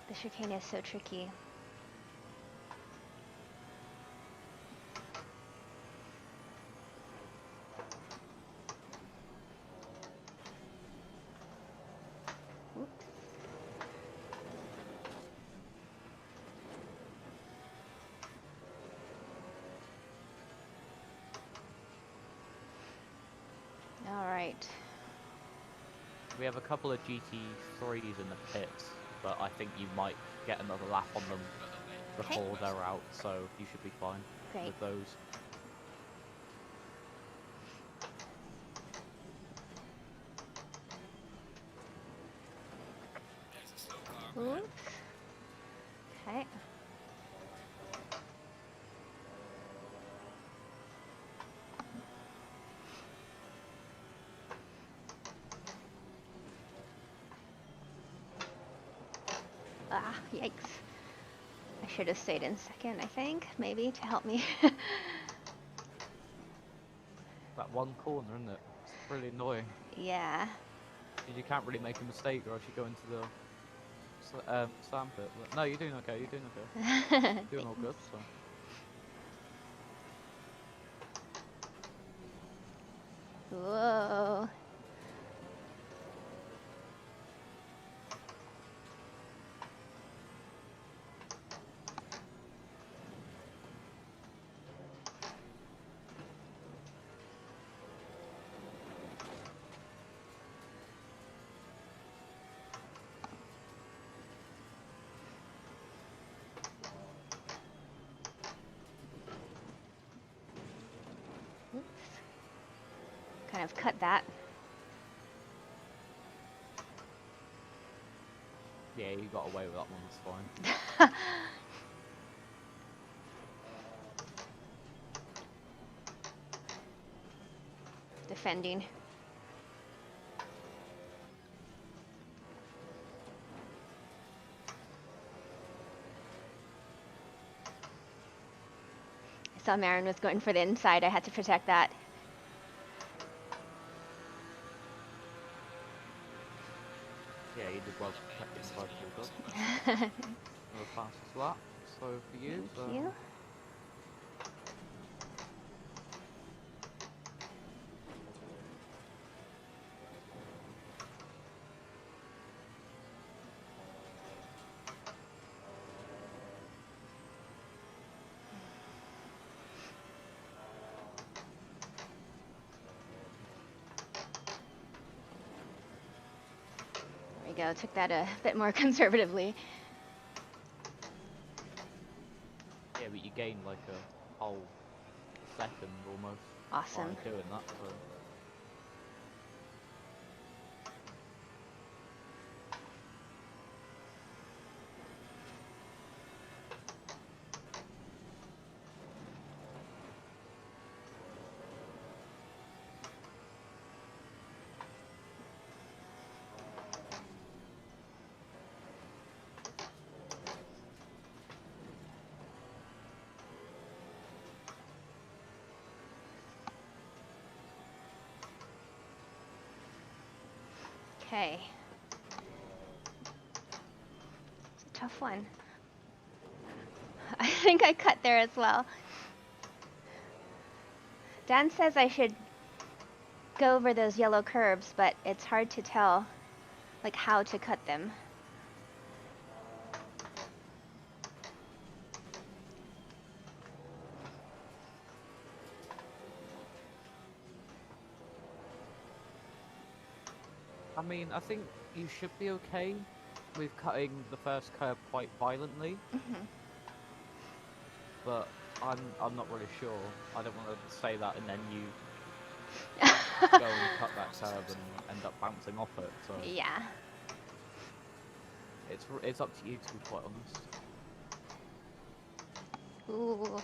The chicane is so tricky. Oops. All right. We have a couple of GT3s in the pits, but I think you might get another lap on them before they're out, so you should be fine with those. Oops. Okay. Ah, yikes. I should have stayed in second, I think, maybe, to help me. That one corner, isn't it? It's really annoying. Yeah. You can't really make a mistake or else you go into the sandpit. No, you're doing okay, you're doing okay. Doing all good, so. Whoa. Oops. Kind of cut that. Yeah, you got away with that one, that's fine. Defending. I saw Marin was going for the inside. I had to protect that. Yeah, you did well protecting the side all good. Another fastest lap, so for you. Thank you. There we go. Took that a bit more conservatively. Yeah, but you gained like a whole second almost. Awesome. By doing that, so. Okay. It's a tough one. I think I cut there as well. Dan says I should go over those yellow curbs, but it's hard to tell, like, how to cut them. I mean, I think you should be okay with cutting the first curb quite violently, but I'm not really sure. I don't want to say that and then you go and cut that curb and end up bouncing off it. So Yeah. it's up to you to be quite honest. Ooh.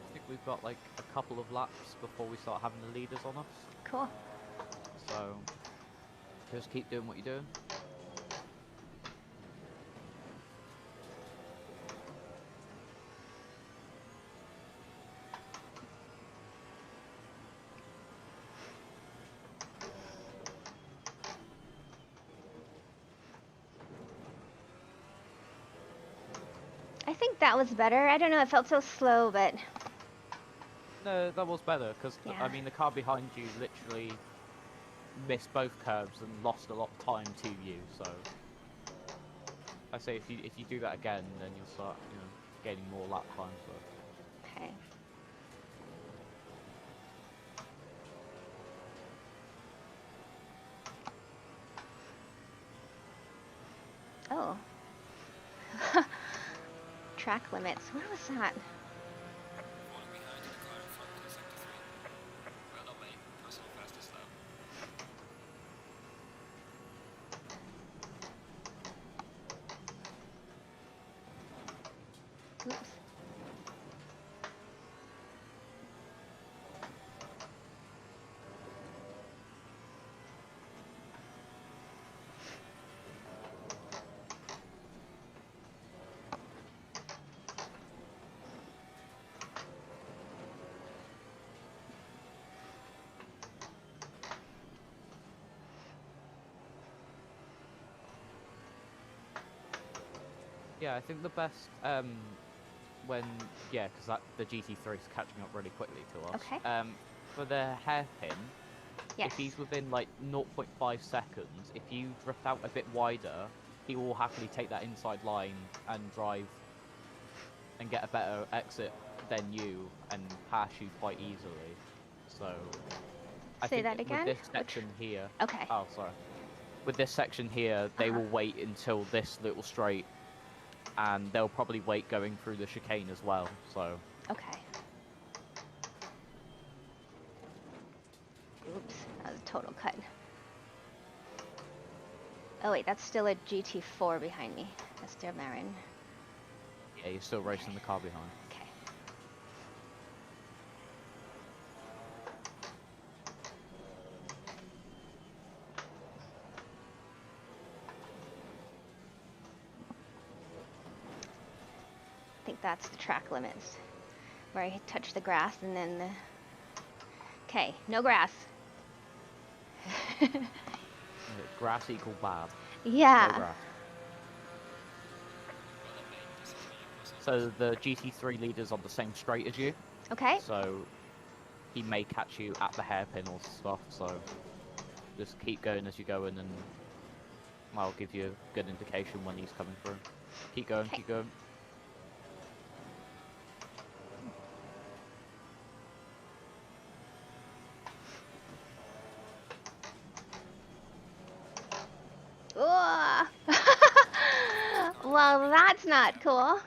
I think we've got like a couple of laps before we start having the leaders on us. Cool. So just keep doing what you're doing. I think that was better. I don't know, it felt so slow, but No, that was better because yeah. I mean the car behind you literally missed both curves and lost a lot of time to you. So I say if you do that again, then you'll start gaining more lap time. So Okay. Oh. Track limits. What was that? Falling behind in the car in front in sector 3. Well done, mate. Personal fastest lap. Oops. yeah, I think the best when because the GT3 is catching up really quickly to us. Okay. For the hairpin, Yes. if he's within like 0.5 seconds, if you drift out a bit wider, he will happily take that inside line and drive and get a better exit than you and pass you quite easily. So I Say think that again? with this Which- section here, Okay. oh sorry, with this section here, they Uh-huh. will wait until this little straight, and they'll probably wait going through the chicane as well. So Okay. Oops, that was a total cut. Oh wait, that's still a GT4 behind me. Esther Marin. yeah, you're still racing the car behind. Okay. I think that's the track limits. Where I touch the grass and then the... Okay, no grass. Grass equal bad. No Yeah. grass. Well done, mate. This is me, your personal So the GT3 leader's on the same straight as you, Okay. so he may catch you at the hairpin or stuff. So just keep going as you're going, and I'll give you a good indication when he's coming through. Keep going, Okay. keep going. Ooh. Well, that's not cool.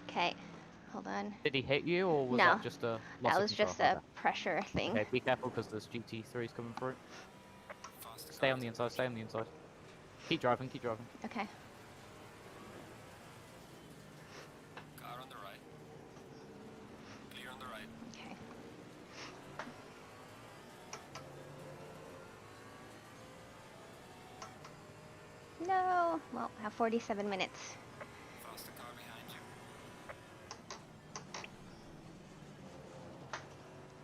Okay, hold on. Did he hit you, or was No, that just a loss that of was control? just a pressure thing. Okay, be careful because there's GT3s coming through. faster Stay car on the to inside, stay on the inside. Keep driving, keep driving. Okay. car on the right. Clear on the right. Okay. No. Well, I have 47 minutes. Faster car behind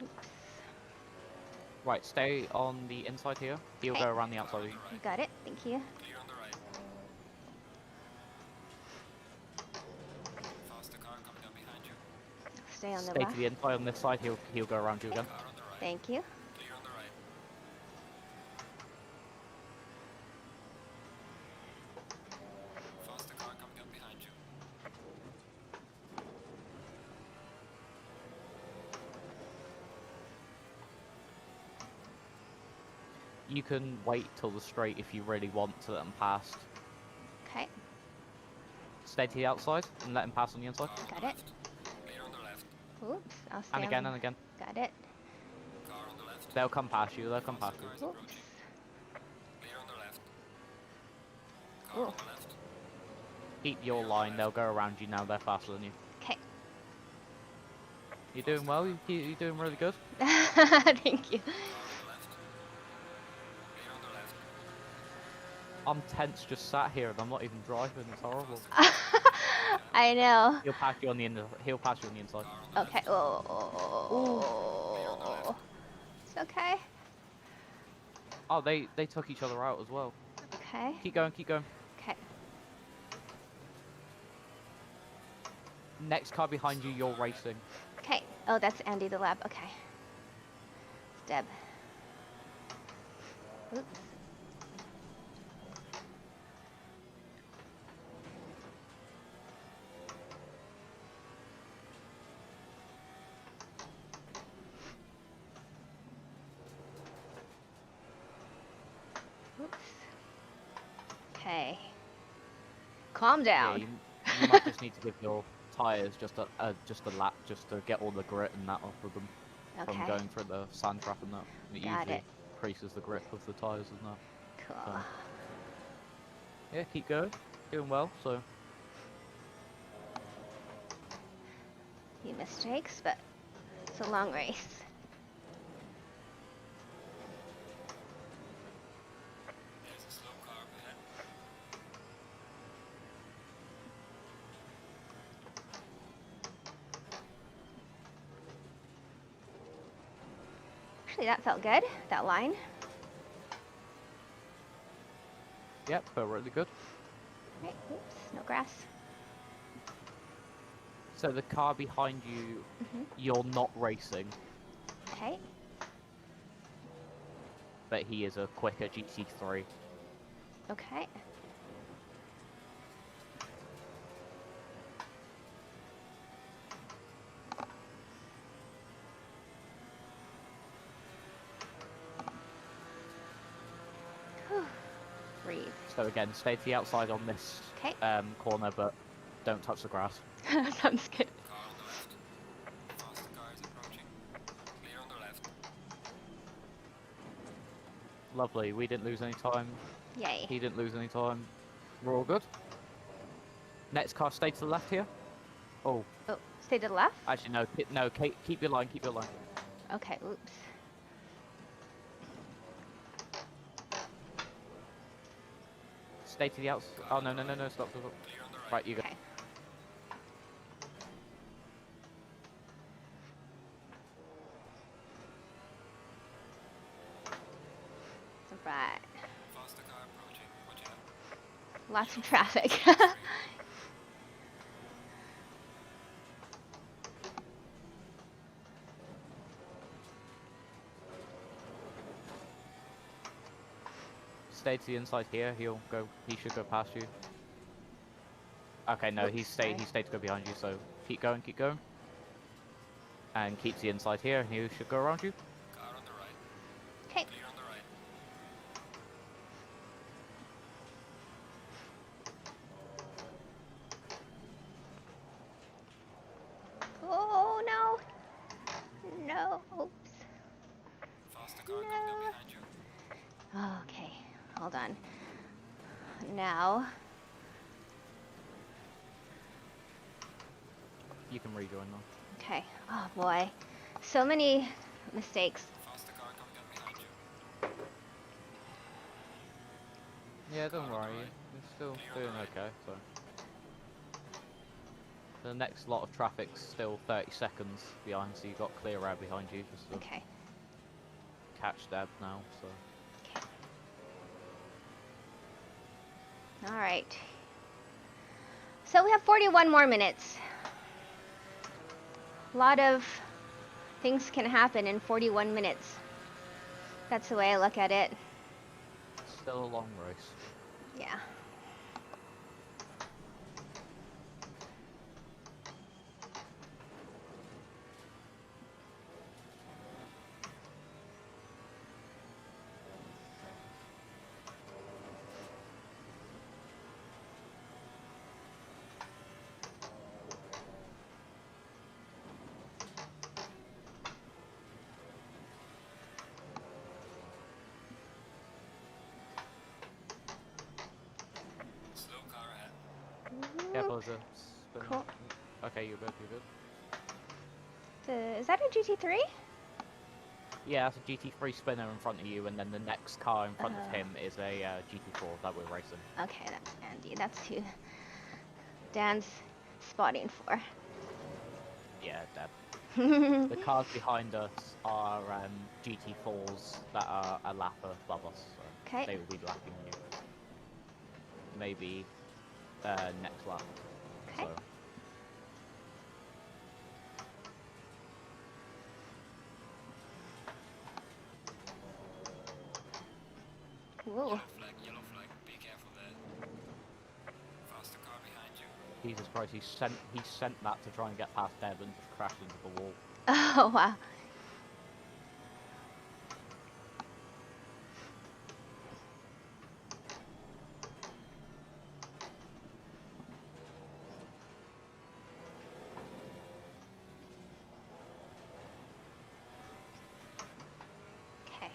you. Oops. Right, stay on the inside here. He'll Okay. go around the outside Car of on you. the right. Got it. Thank you. Clear on the right. Faster car coming up behind you. Stay on the Stay left. to the inside on this side. He'll go around you again. Car on the right. Thank you. Clear on the right. Faster car coming up behind you. You can wait till the straight if you really want to let him pass. Okay. Stay to the outside and let him pass on the inside. Car on Got the it. left. Clear on the left. Oops. I'll stay And again on. and again. Got it. Car on the left. They'll come past you. They'll come past Faster you. car is Oops. approaching. Clear on the left. Car Ooh. on the left. Keep your line. They'll go around you now. They're faster than you. Okay. You're doing well. You're doing really good. Thank you. Car on the left. Clear on the left. I'm tense, just sat here, and I'm not even driving. It's horrible. I know. He'll pass you on the He'll pass you on the inside. Car on the Okay. left. Oh. It's okay. Oh, they took each other out as well. Okay. Keep going, keep going. Okay. Next car behind you, you're racing. Okay. Oh, that's Andy the lab. Okay. It's Deb. Oops. Oops. Okay. Calm Yeah, down. you might just need to give your tires just a lap just to get all the grit and that off of them from Okay. going through the sand trap and that. It Got usually it. increases the grip of the tires and that. Cool. So, yeah, keep going. Doing well, so Few mistakes, but it's a long race. There's a slow car up ahead. Actually, that felt good, that line. yep, felt really good. Right, oops, no grass. So the car behind you, you're not racing, Okay. but he is a quicker GT3. Okay. Whew. Breathe. So again, stay to the outside on this Okay. corner, but don't touch the grass. Sounds good. Car on the left. Faster car is approaching. Clear on the left. Lovely, we didn't lose any time. Yay. He didn't lose any time. We're all good. Next car, stay to the left here. Oh, Oh, stay to the left? actually no, keep your line, keep your line. Okay, oops. Stay to the outside. Oh, no, stop. Clear on the right. Right, you go. Okay. Right. Faster car approaching. Watch out. Lots of traffic. Stay to the inside here. He should go past you. Okay, no, he Oops, stayed sorry. to go behind you, so keep going. And keep to the inside here, and he should go around you. Car on the right. Okay. Clear on the right. Oh, no. No. Oops. Faster car coming up behind you. Okay, hold on. Now, You can rejoin now. okay. Oh boy. So many mistakes. Faster car coming up behind you. Yeah, don't worry. You're still doing okay, so. The next lot of traffic's still 30 seconds behind, so you've got clear air behind you just to Okay. catch Deb now, so. Okay. All right. So we have 41 more minutes. A lot of things can happen in 41 minutes. That's the way I look at it. Still a long race. Yeah. Slow car ahead. Careful, there's a spin. Cool. Okay, you're good. Is that a GT3? Yeah, that's a GT3 spinner in front of you, and then the next car in front of him is a GT4 that we're racing. Okay, that's Andy. That's who Dan's spotting for. Yeah, Deb. The cars behind us are GT4s that are a lap above us, so Okay. they will be lapping you. Maybe next lap. Okay. So Ooh. Yellow flag, be careful there. Faster car behind you. Jesus Christ, he sent that to try and get past Deb and just crashed into the wall. Oh, wow. Okay.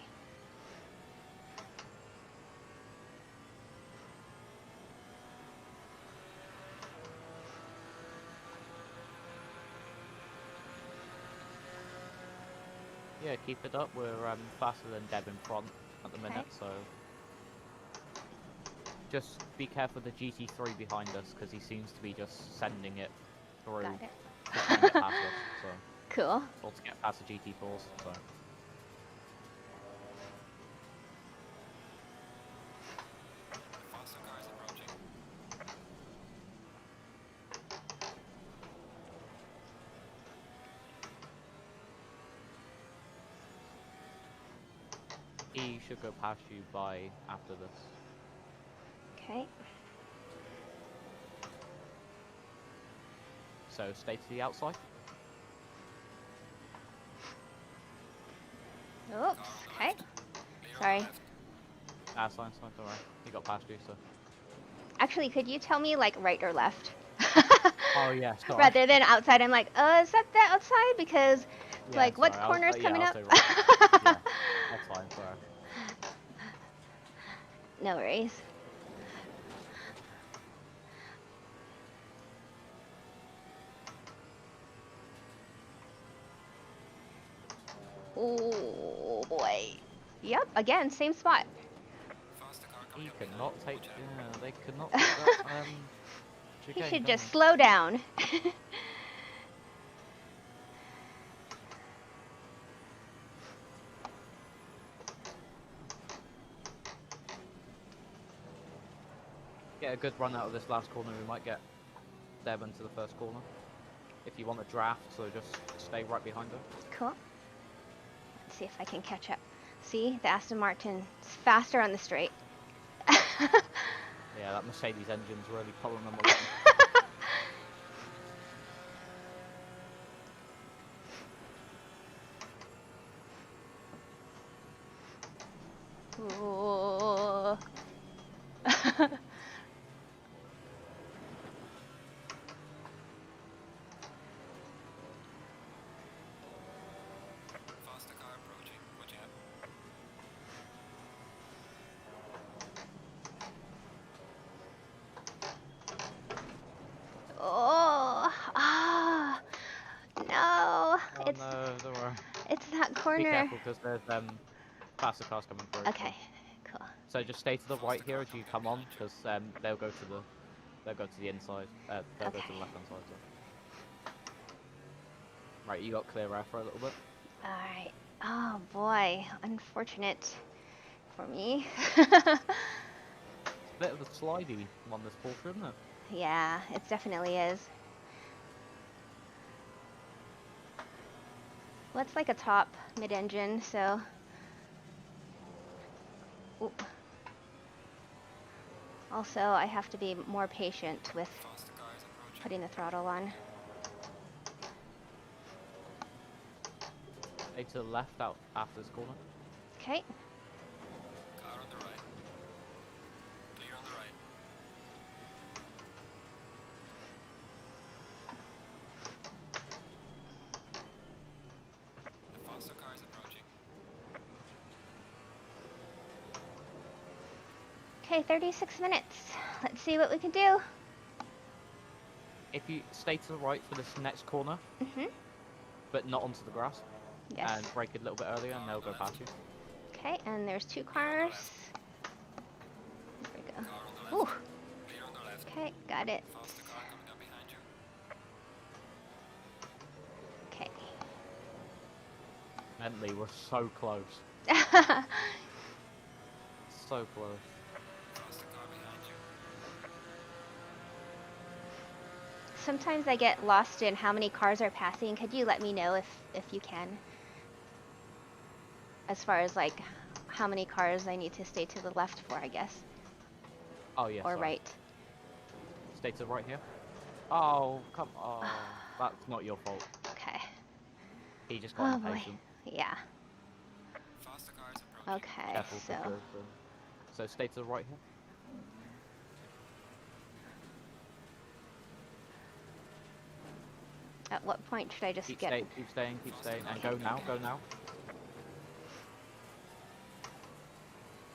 Yeah, keep it up. We're faster than Deb in front at the minute, so just be careful of the GT3 behind us because he seems to be just sending it through Got it. to try and get past us. So, Cool. or to get past the GT4s. So. Faster car is approaching. He should go past you by after this. Okay. So stay to the outside. Oops. Okay. Sorry. Ah, it's fine, don't worry. He got past you, so. Actually, could you tell me, like, right or left? Oh yeah, sorry. Rather than outside, I'm like, is that the outside? Because, Yeah, like, what sorry, corner's coming I'll up? say right. Yeah, that's fine, sorry. No worries. Oh boy. Yep, again, same spot. Faster car He coming up could behind not you. take. Watch out. Yeah, they could not take that. He chicane, should can just they? slow down. Get a good run out of this last corner. We might get Deb into the first corner. If you want a draft, so just stay right behind her. Cool. Let's see if I can catch up. See, the Aston Martin is faster on the straight. Yeah, that Mercedes engine's really pulling them along. Ooh. Faster car approaching. Watch out. Oh, ah, no. Oh It's no, don't worry. that Be corner. careful because there's faster cars coming through. Okay, cool. So just stay to the right here as you come on, because they'll go to the inside. They'll go to the Okay. left hand side. So. Right, you got clear air for a little bit. All right. Oh boy, unfortunate for me. Bit of a slidey on this Porsche, isn't it? Yeah, it definitely is. Well, it's like a top mid-engine, so. Oop. Also, I have to be more patient with Faster car is approaching. putting the throttle on. Stay to the left out after this corner. Okay. Car on the right. Clear on the right. The faster car is approaching. Okay, 36 minutes. Let's see what we can do. If you stay to the right for this next corner, Mhm. but not onto the grass, Yes. and brake it a little bit earlier, and they'll go past you. Okay, and there's two cars. There we go. Car on the left. Ooh. Clear on the left. Okay, got it. Faster car coming up behind you. Okay. Bentley, we're so close. So close. Faster car behind you. Sometimes I get lost in how many cars are passing. Could you let me know if you can? As far as like how many cars I need to stay to the left for, I guess. Oh yeah, Or sorry. right. Stay to the right here. Oh, come on. That's not your fault. Okay. He just got Oh boy. impatient. Yeah. Faster cars approaching. Okay, Careful, so because so stay to the right here. at what point should I just Keep get... staying, and go now, go now.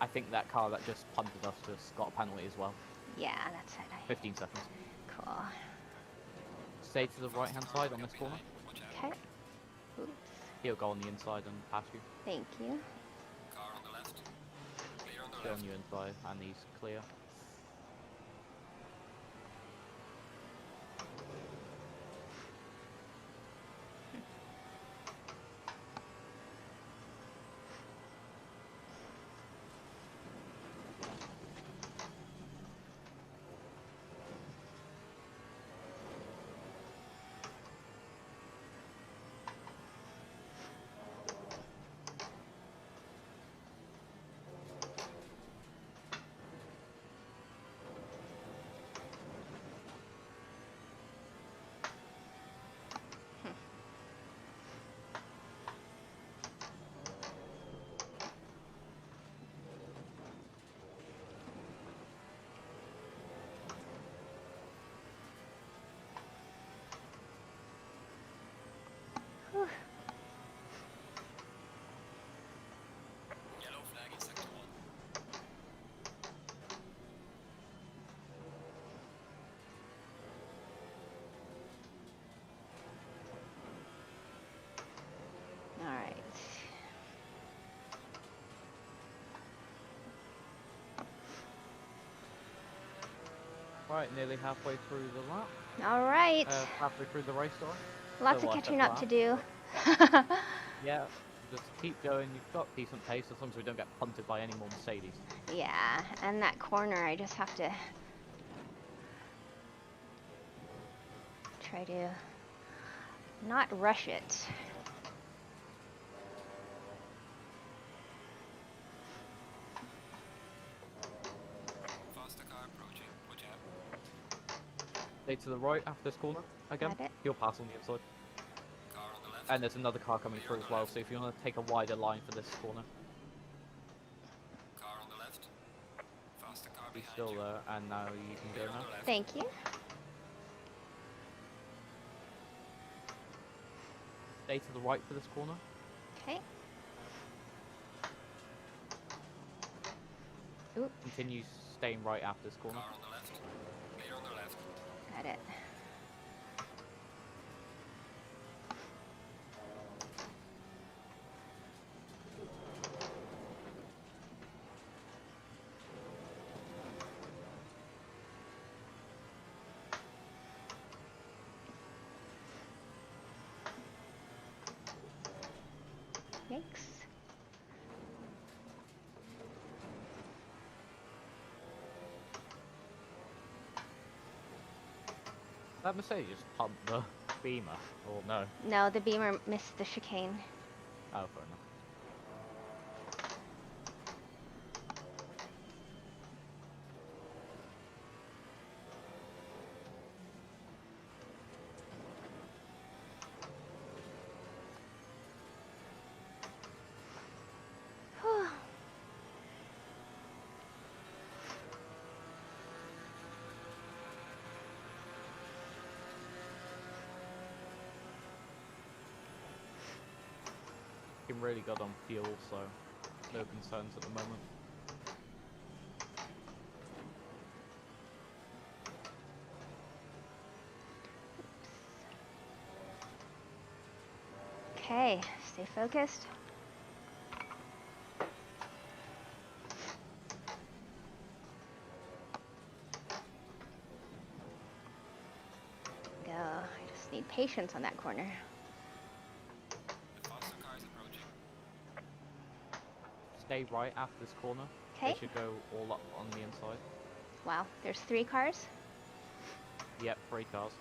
I think that car that just punted us just got a penalty as well. Yeah, that's it. 15 seconds. Cool. Stay to the right-hand side on this corner. Watch out. Okay. Oops. He'll go on the inside and pass you. Thank you. Car on the left. Clear on the Go left. on you inside, and he's clear. Whew. Yellow flag in sector 1. All right. Right, nearly halfway through the lap. All right. Halfway through the race, sorry. Lots so of what, catching that's up to that? do. Yeah, just keep going. You've got decent pace as long as we don't get punted by any more Mercedes. Yeah, and that corner, I just have to try to not rush it. Faster car approaching. Watch out. Stay to the right after this corner again. Got it. He'll pass on the inside. Car on the left. And there's another car coming through as well, so if you want to take a wider line for this corner, Car on the left. Faster car he's behind still you. there, and now you can Clear go on now. the left. Thank you. Stay to the right for this corner. Okay. Oop, Continue staying right after this corner. Car on the left. Clear on the left. got it. Yikes. That Mercedes just pumped the Beamer, or no? No, the Beamer missed the chicane. Oh, fair enough. Whew. He really got on fuel, so no concerns at the moment. Okay, stay focused. Go. I just need patience on that corner. The faster car is approaching. Stay right after this corner. Okay. They should go all up on the inside. Wow, there's 3 cars. Yep, 3 cars.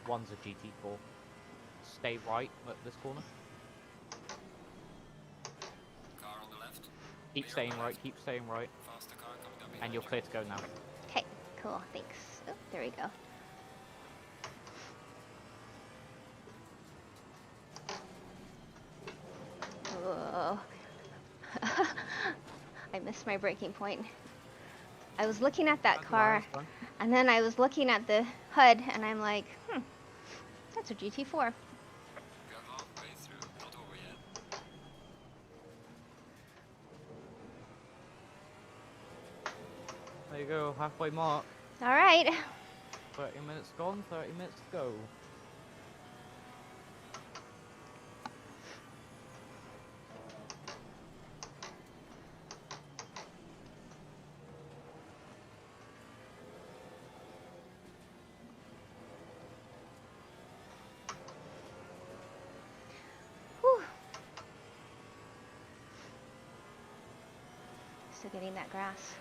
One's a GT4. Stay right at this corner. Car on the left. Keep staying right, keep staying right. Faster car coming down behind And you're you. clear to go now. Okay, cool, thanks. Oh, there we go. Whoa. I missed my braking point. I was looking at that That's all right, car, that's fine. and then I was looking at the HUD, and I'm like, that's a GT4. We are halfway through, not over yet. There you go, halfway mark. All right. 30 minutes gone, 30 minutes to go. Whew. Still getting that grass.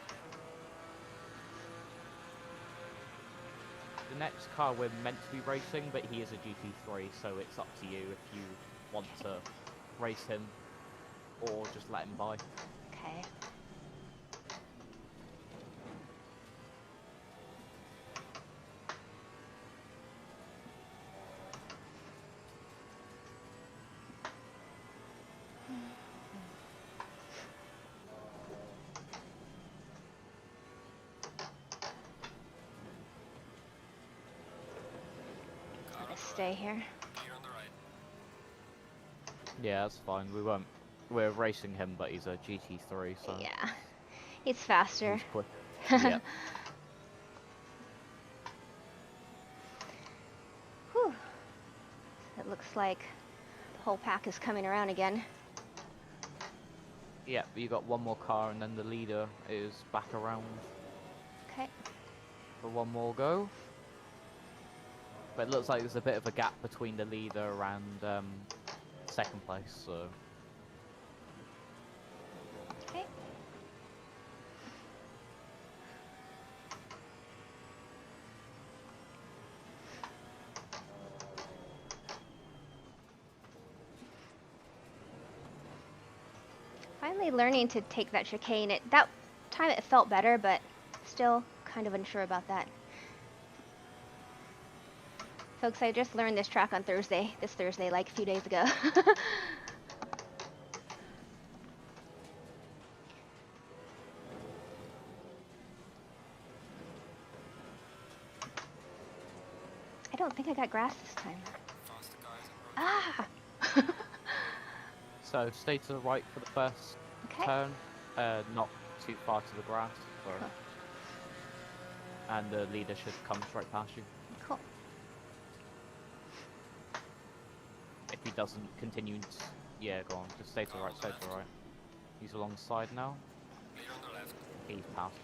The next car we're meant to be racing, but he is a GT3, so it's up to you if you want to race him or just let him by. Okay. Let's stay here. Clear on the right. Yeah, that's fine. We're racing him, but he's a GT3, so Yeah, it's faster. he's quick. Yeah. Whew. It looks like the whole pack is coming around again. Yeah, you got one more car, and then the leader is back around Okay. for one more go. But it looks like there's a bit of a gap between the leader and second place, so Okay. Finally learning to take that chicane. That time it felt better, but still kind of unsure about that. Folks, I just learned this track on this Thursday, like a few days ago. I don't think I got grass this time. Faster car is approaching. Ah! so stay to the right for the first Okay. turn, not too far to the grass, so Cool. and the leader should come straight past you. Cool. If he doesn't continue, yeah, go on, just stay to the right, stay to the right. He's alongside now. Clear on the left. He's passed.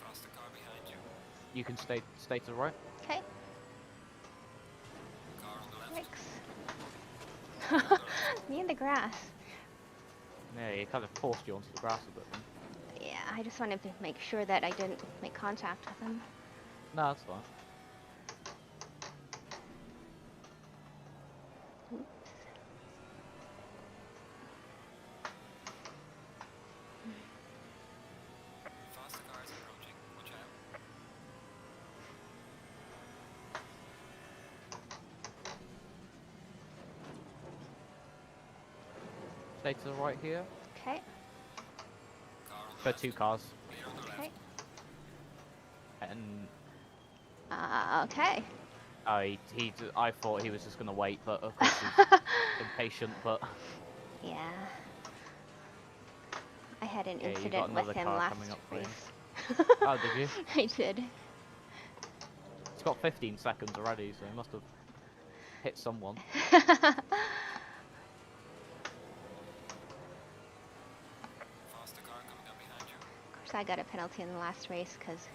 Faster car behind you. You can stay to the right. Okay. Car on the left. Yikes. Me in the grass. Yeah, he kind of forced you onto the grass a bit. Then. Yeah, I just wanted to make sure that I didn't make contact with him. No, that's fine. Oops. Faster car is approaching. Watch out. Stay to the right here. Okay. Car on the For left. two cars. Clear on the left. Okay. And Okay. I thought he was just gonna wait, but of course he's impatient. But Yeah. I had an Yeah, you got incident with another him car last coming up for you. race. oh, did you? I did. It's got 15 seconds already, so he must have hit someone. Faster car coming down behind you. Of course, I got a penalty in the last race because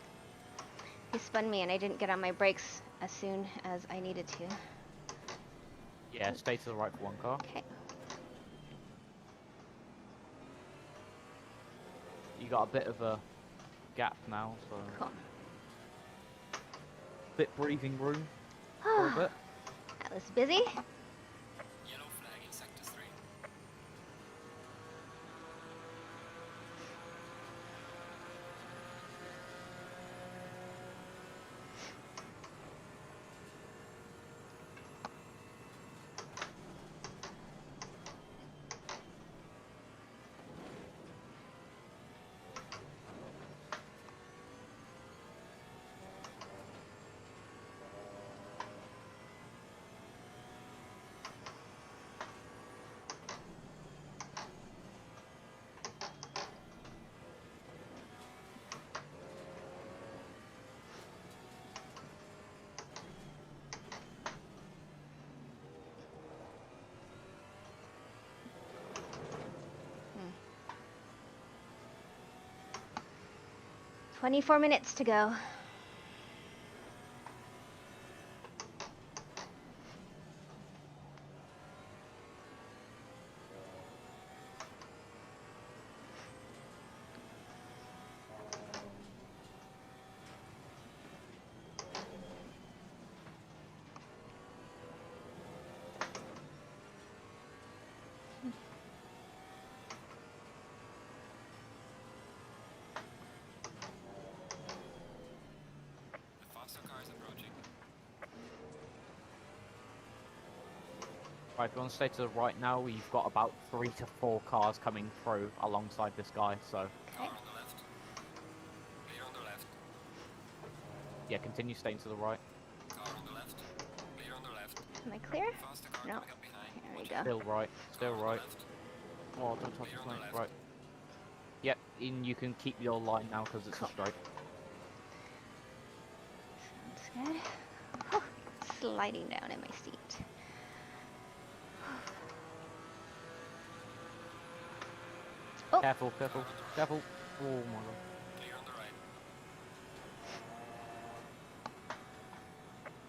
he spun me and I didn't get on my brakes as soon as I needed to. Yeah, stay to the right for one car. Okay. You got a bit of a gap now, so Cool. bit breathing room for a bit. That was busy. Yellow flag in sector 3. 24 minutes to go. The faster car is approaching. Right, if you want to stay to the right now, you've got about 3 to 4 cars coming through alongside this guy, so Car on the left. Clear on the left. yeah, continue staying to the right. Car on the left. Clear on the left. Am I clear? Faster car No. coming up behind. There we Watch go. out. Still right, still Car on the right. left. Oh, don't touch Clear his on the mate. left. Right. Yep, and you can keep your line now because it's Cool. a straight. Sounds good. Whew, sliding down in my seat. Oh, Careful, careful, careful. Oh my god. Clear on the right.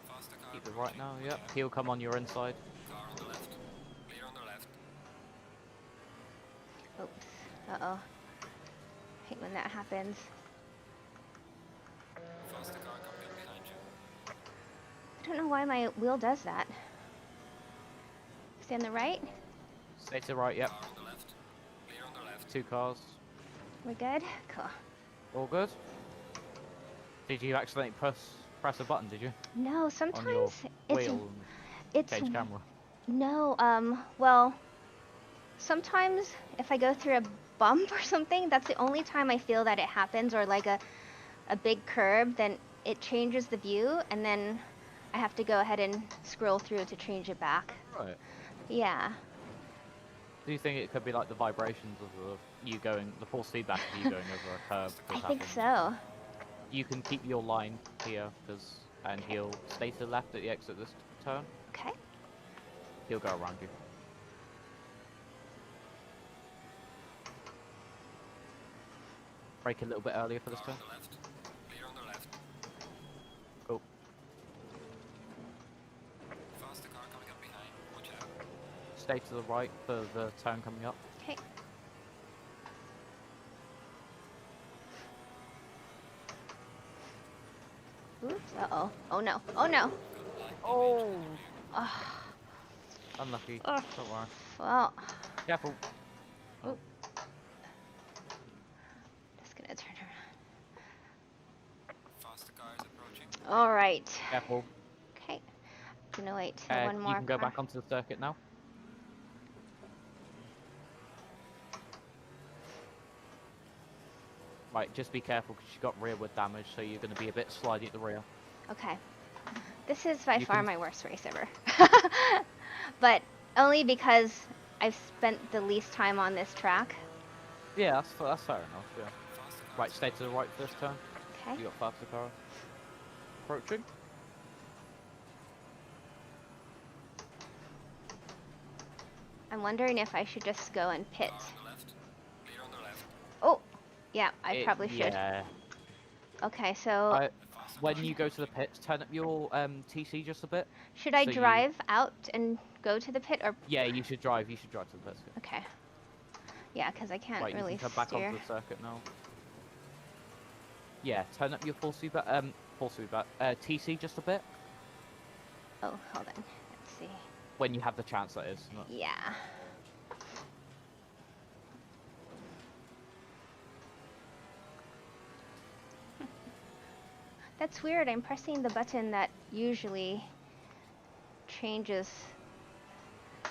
Faster car Keep the right approaching. now, Watch yep. out. He'll come on your inside. Car on the left. Clear on the left. oops. Uh-oh. Hate when that happens. Faster car coming up behind you. I don't know why my wheel does that. Stay on the right. Stay to the right, yep. Car on the left. Clear on the left. 2 cars. We're good? Cool. All good? Did you accidentally press a button, did you? No, On your sometimes it's wheel and it's change camera. no, well, sometimes if I go through a bump or something, that's the only time I feel that it happens, or like a big curb, then it changes the view, and then I have to go ahead and scroll through to change it back. Right. Yeah. Do you think it could be like the vibrations of the force feedback of you going over a curb? I could think happen? so. You can keep your line here, and he'll stay to the left at the exit this turn. Okay. He'll go around you. Brake a little bit earlier for this Car turn. on the left. Clear on the left. Cool. Faster car coming up behind. Watch out. Stay to the right for the turn coming up. Okay. Oops. Uh-oh. Oh no. Oh no. Oh! Oh. Unlucky. Ugh. Don't worry. Well, Careful. Oh. just gonna turn around. Faster car is approaching. All right. Careful. Okay. Gonna wait till one more You can go car. back onto the circuit now. Right, just be careful because you got rearward damage, so you're going to be a bit slidey at the rear. Okay. This is by You far can- my worst race ever. But only because I've spent the least time on this track. Yeah, that's fair enough, yeah. Faster car. Right, stay to the right for this turn. Okay. You got faster car. Approaching. I'm wondering if I should just go and pit. Car on the left. Clear on the left. Oh, yeah, I probably should. Yeah. Okay, so I, when you go to the pits, turn up your TC just a bit. should I so you- drive out and go to the pit, or Yeah, you should drive. You should drive to the pits. okay? Yeah, because I can't Right, really you can come back steer. onto the circuit now. Yeah, turn up your full speed back. TC just a bit Oh, hold on. Let's see. when you have the chance. That is. Not... Yeah. That's weird. I'm pressing the button that usually changes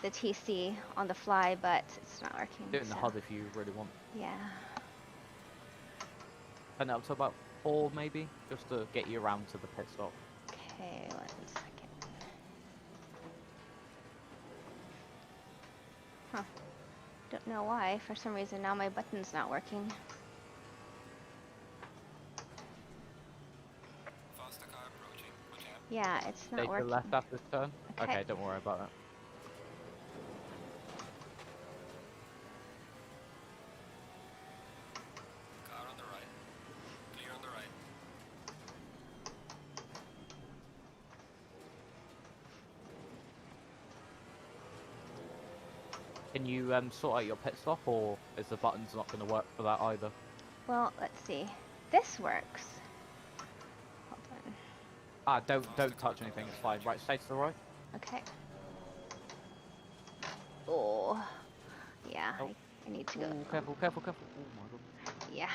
the TC on the fly, but it's not working. Do it in the so- HUD if you really want. Yeah. Turn it up to about 4 maybe, just to get you around to the pit stop. Okay, 1 second. Huh. Don't know why. For some reason now my button's not working. Faster car approaching. Watch out. Yeah, it's Stay not to the working. left after this turn. Okay. Okay, don't worry about it. Car on the right. Clear on the right. Can you sort out your pit stop, or is the buttons not going to work for that either? Well, let's see. This works. Hold on. Ah, don't touch anything. It's fine. Right, stay to the right. Okay. Oh, yeah. Oh. I need to go. Ooh, careful, careful, careful. Oh my god. Yeah.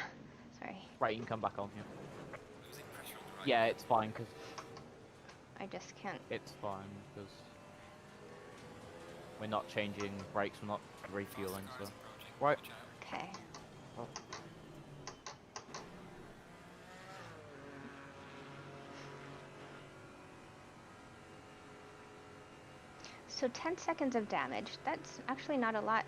Sorry. Right, you can come back on here. Losing pressure on the right. Yeah, it's fine because I just can't. it's fine because we're not changing brakes. We're not refueling. So Approaching. right. Watch out. Okay. Oh. So 10 seconds of damage. That's actually not a lot.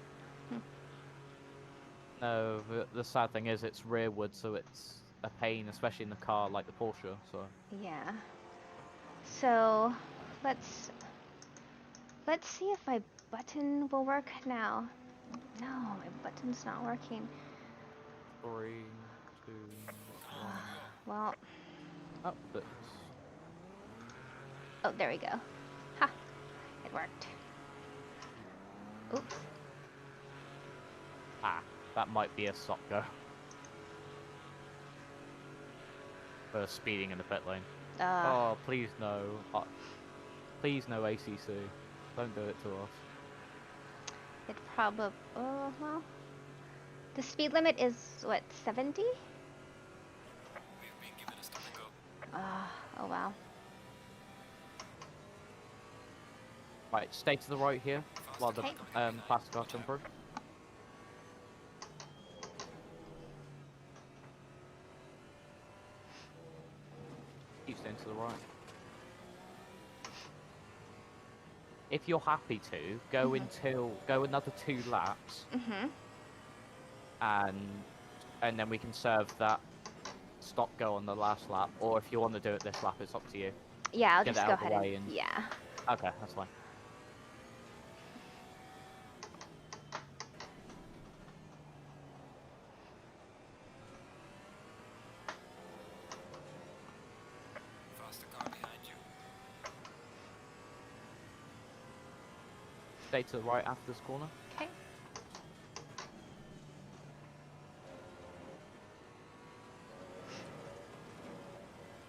No, the sad thing is it's rearward, so it's a pain, especially in the car like the Porsche. So Yeah. So let's see if my button will work now. No, my button's not working. 3, 2, 1. Well, Oh, but oh, there we go. Ha! It worked. Oops. that might be a stop go for speeding in the pit lane. Oh, please no. Please no ACC. Don't do it to us. It probably. Oh, well. The speed limit is what, 70? We've been given a stop and go. Oh wow. Right, stay to the right here while the Okay. plastic cars come through. Keep staying to the right. If you're happy to, go another 2 laps, Mhm. and then we can serve that stop go on the last lap. Or if you want to do it this lap, it's up to you. Yeah, I'll Get just it go out of ahead the way and and yeah. okay, that's fine. Faster car behind you. Stay to the right after this corner. Okay.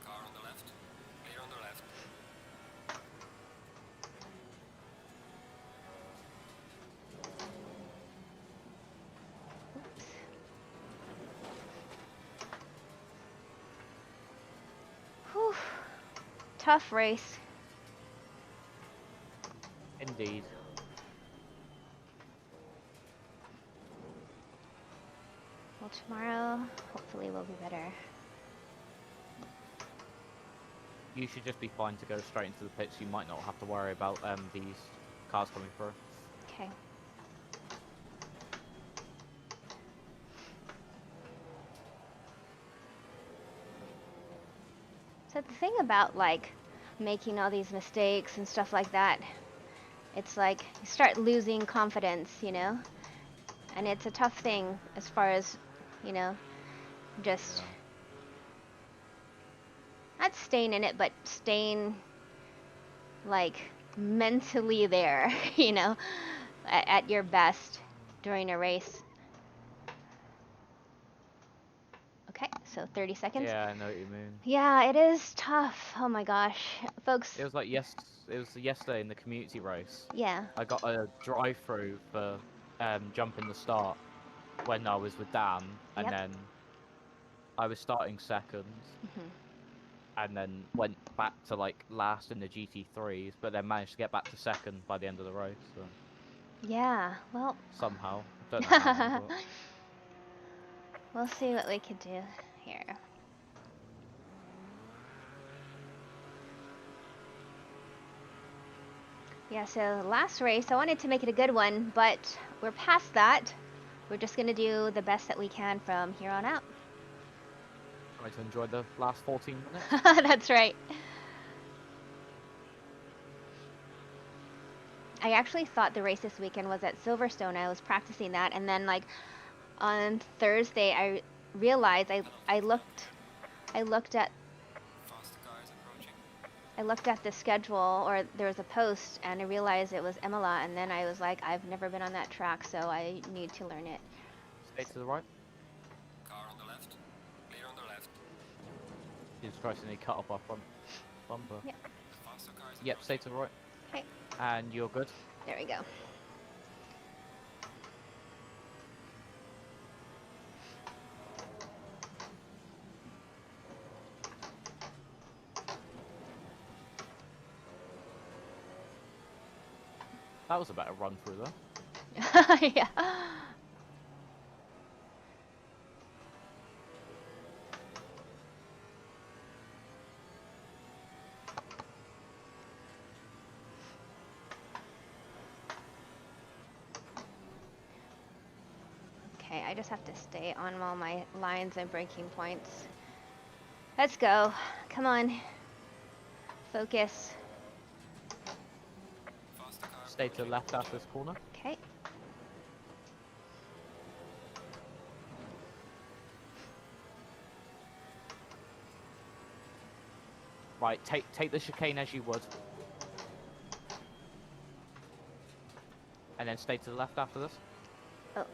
Car on the left. Clear on the left. Whew. Tough race. Indeed. Well, tomorrow hopefully will be better. You should just be fine to go straight into the pits. You might not have to worry about these cars coming through. Okay. So the thing about like making all these mistakes and stuff like that, it's like you start losing confidence, you know? And it's a tough thing as far as, you know, just not staying in it, but staying like mentally there, you know, at your best during a race. Okay, so 30 seconds. Yeah, I know what you mean. Yeah, it is tough. Oh my gosh, folks. It was like it was yesterday in the community race. Yeah. I got a drive-through for jumping the start when I was with Dan, and Yep. then I was starting second, Mhm. and then went back to like last in the GT3s, but then managed to get back to second by the end of the race. So Yeah. Well, somehow, don't know how, but we'll see what we can do here. Yeah, so last race, I wanted to make it a good one, but we're past that. We're just going to do the best that we can from here on out. try to enjoy the last 14 minutes. That's right. I actually thought the race this weekend was at Silverstone. I was practicing that, and then like on Thursday, I realized I looked at. Faster car is approaching. I looked at the schedule, or there was a post, and I realized it was Imola, and then I was like, I've never been on that track, so I need to learn it. Stay to the right. Car on the left. Clear on the left. Jesus Christ, and he cut off our front bumper. Yep. The faster car is Yep, stay to the right. Okay, And you're good. there we go. That was a better run through though. Yeah. Okay, I just have to stay on all my lines and braking points. Let's go. Come on. Focus. faster car. Stay to the left after this corner. Okay. Right, take the chicane as you would. And then stay to the left after this. Oh,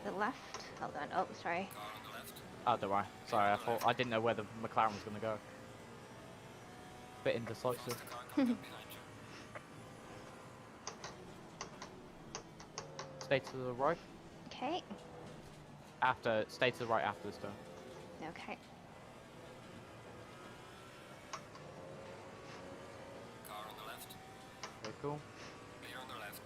the left. Hold on. Oh, sorry. Car on the left. Oh, don't worry. Sorry, I didn't know where the McLaren was going to go. Bit indecisive. Faster car coming up behind you. Stay to the right. Okay. Stay to the right after this turn. Okay. Car on the left. Okay, cool. Clear on the left.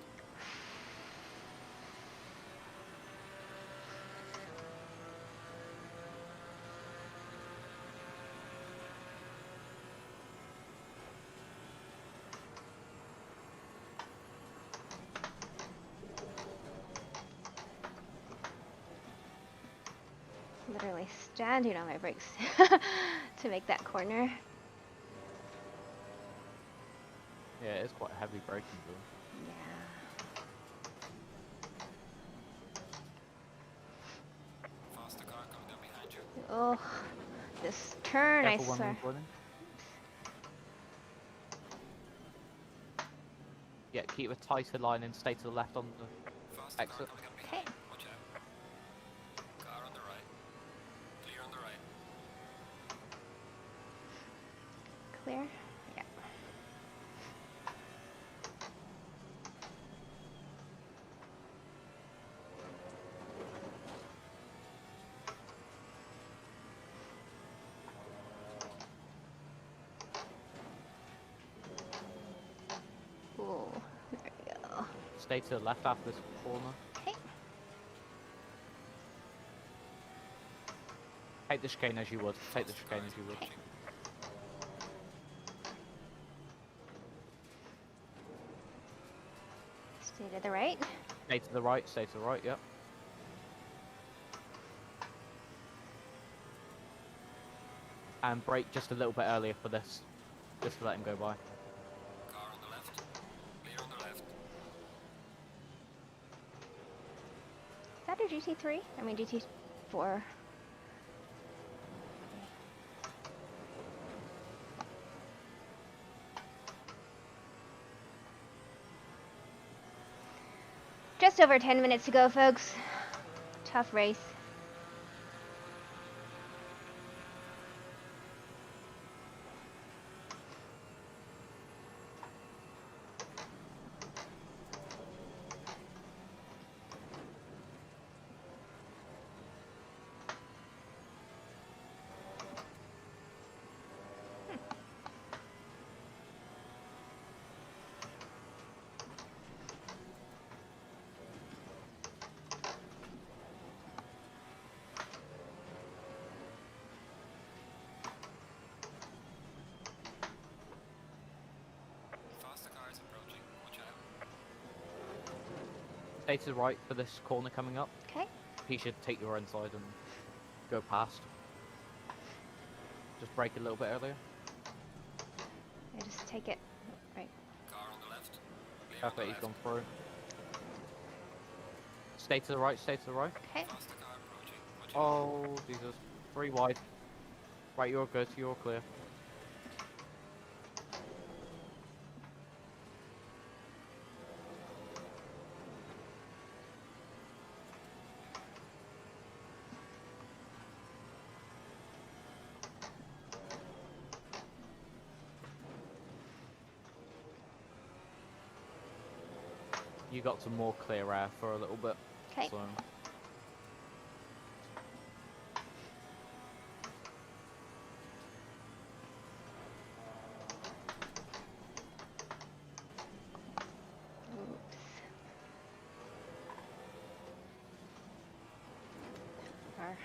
Literally standing on my brakes to make that corner. Yeah, it's quite heavy braking though. Yeah. Faster car coming up behind you. Oh, this turn, Careful I when swear. running. Yeah, keep a tighter line and stay to the left on the Faster car exit. coming up Okay. behind. Watch out. Car on the right. Clear on the right. Clear? Yeah. Ooh, there we go. Stay to the left after this corner. Okay. Take the chicane as you would. Take the chicane as you would. Stay to the right. Stay to the right, stay to the right, yep. And brake just a little bit earlier for this. Just to let him go by. Car on the left. Clear on the left. Is that a GT3? I mean GT4. Just over 10 minutes to go, folks. Tough race. Faster car is approaching. Watch out. Stay to the right for this corner coming up. Okay. He should take your inside and go past. Just brake a little bit earlier. I just take it. Right. Car on the left. Clear on Perfect, the he's left. gone through. Stay to the right, stay to the right. Okay. Faster car approaching. Watch out. Oh, Jesus. 3 wide. Right, you're good, you're clear. You got some more clear air for a little bit. Okay. So. Oops. Or-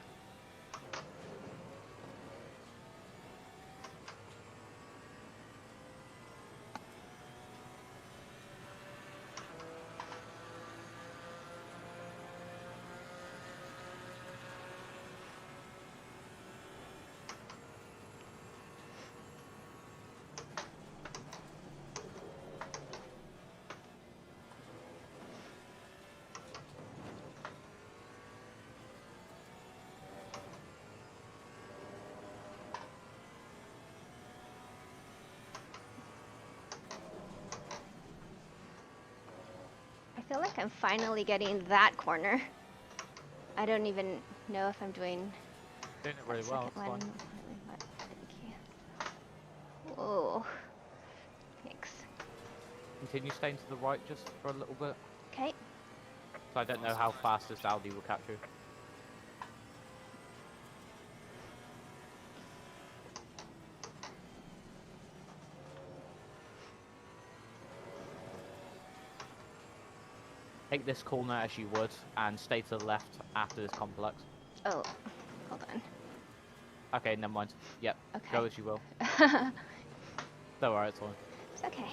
I feel like I'm finally getting that corner. I don't even know if I'm doing Doing it that really well. second It's one. fine. But thank you. Whoa. Thanks. Continue staying to the right just for a little bit. Okay. So I don't know how fast this Audi will catch you. Take this corner as you would and stay to the left after this complex. Oh, hold on. Okay, never mind. Yep, Okay. go as you will. It's Don't worry, it's fine. okay.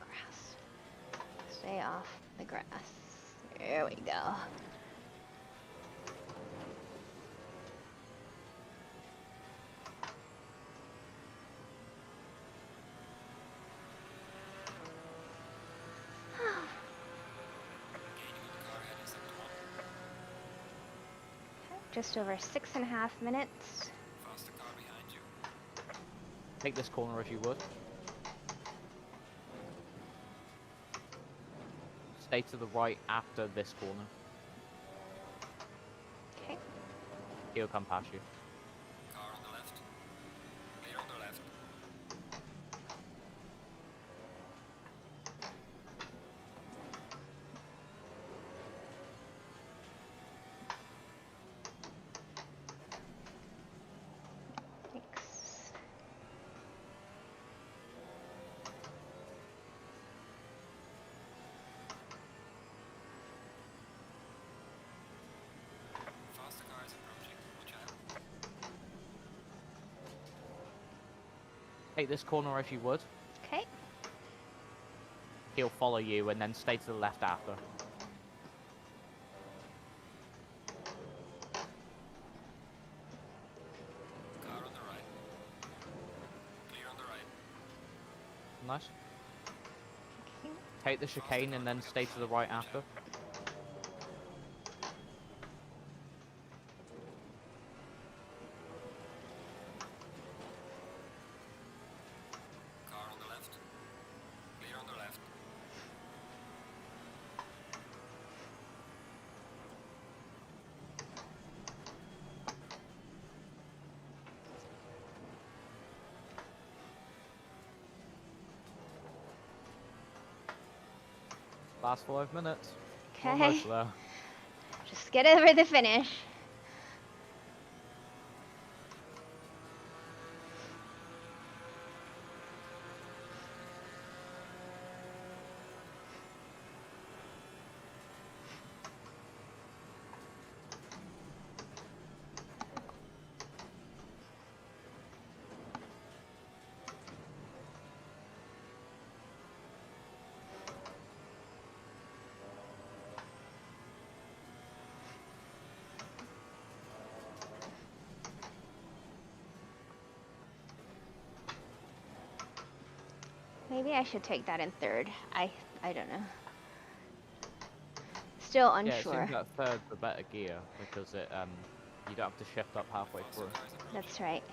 Grass. Stay off the grass. There we go. Gaining on the car ahead in sector 1. Just over 6.5 minutes. Faster car behind you. Take this corner as you would. Stay to the right after this corner. Okay. He'll come past you. Car on the left. Clear on the left. Thanks. Faster car is approaching. Watch out. Take this corner as you would. Okay. He'll follow you and then stay to the left after. Car on the right. Clear on the right. Nice. Okay. Take the chicane and then stay to the right after. Car on the left. Clear on the left. Last 5 minutes. Okay. Almost there. Just get over the finish. Maybe I should take that in third. I don't know. still Yeah, it unsure. seems that third's a better gear because it you don't have to shift up halfway through. That's right.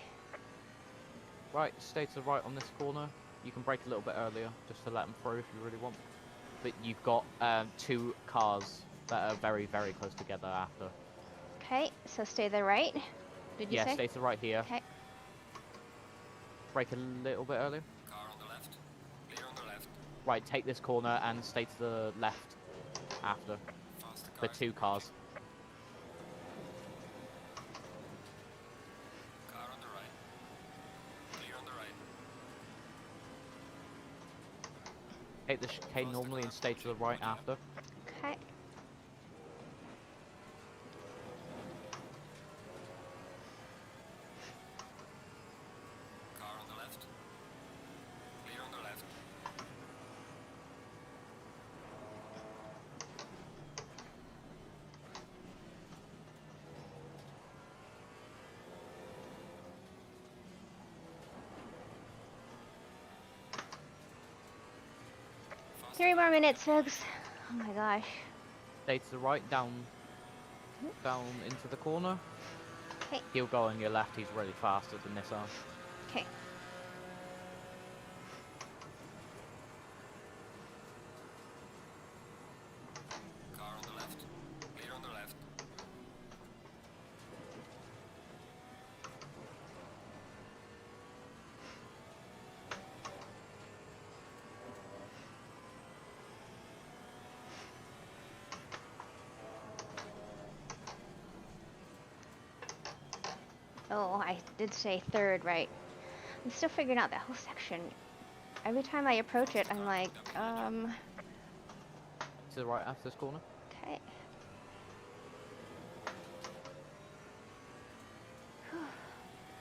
Right, stay to the right on this corner. You can brake a little bit earlier just to let them through if you really want. But you've got 2 cars that are very, very close together after. Okay, so stay to the right. Did you Yeah, say? stay to the right here. Okay. Brake a little bit earlier. Car on the left. Clear on the left. Right, take this corner and stay to the left after. Faster The cars. 2 cars. Car on the right. Clear on the right. Take the chicane normally and stay to the right after. Okay. Car on the left. Clear on the left. Faster 3 more minutes, folks. Oh my gosh. Stay to the right, down into the corner. Okay. He'll go on your left, he's really faster than this arm. Okay. car on the left. Clear on the left. Oh, I did say third, right? I'm still figuring out that whole section. Every time I approach it, I'm like, To the right after this corner. okay.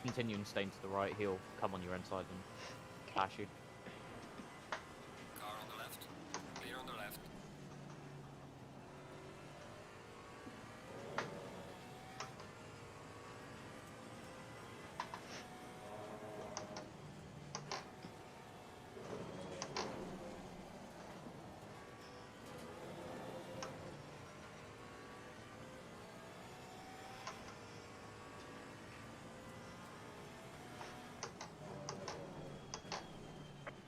Continue and staying to the right, he'll come on your inside and Okay. pass you. Car on the left. Clear on the left.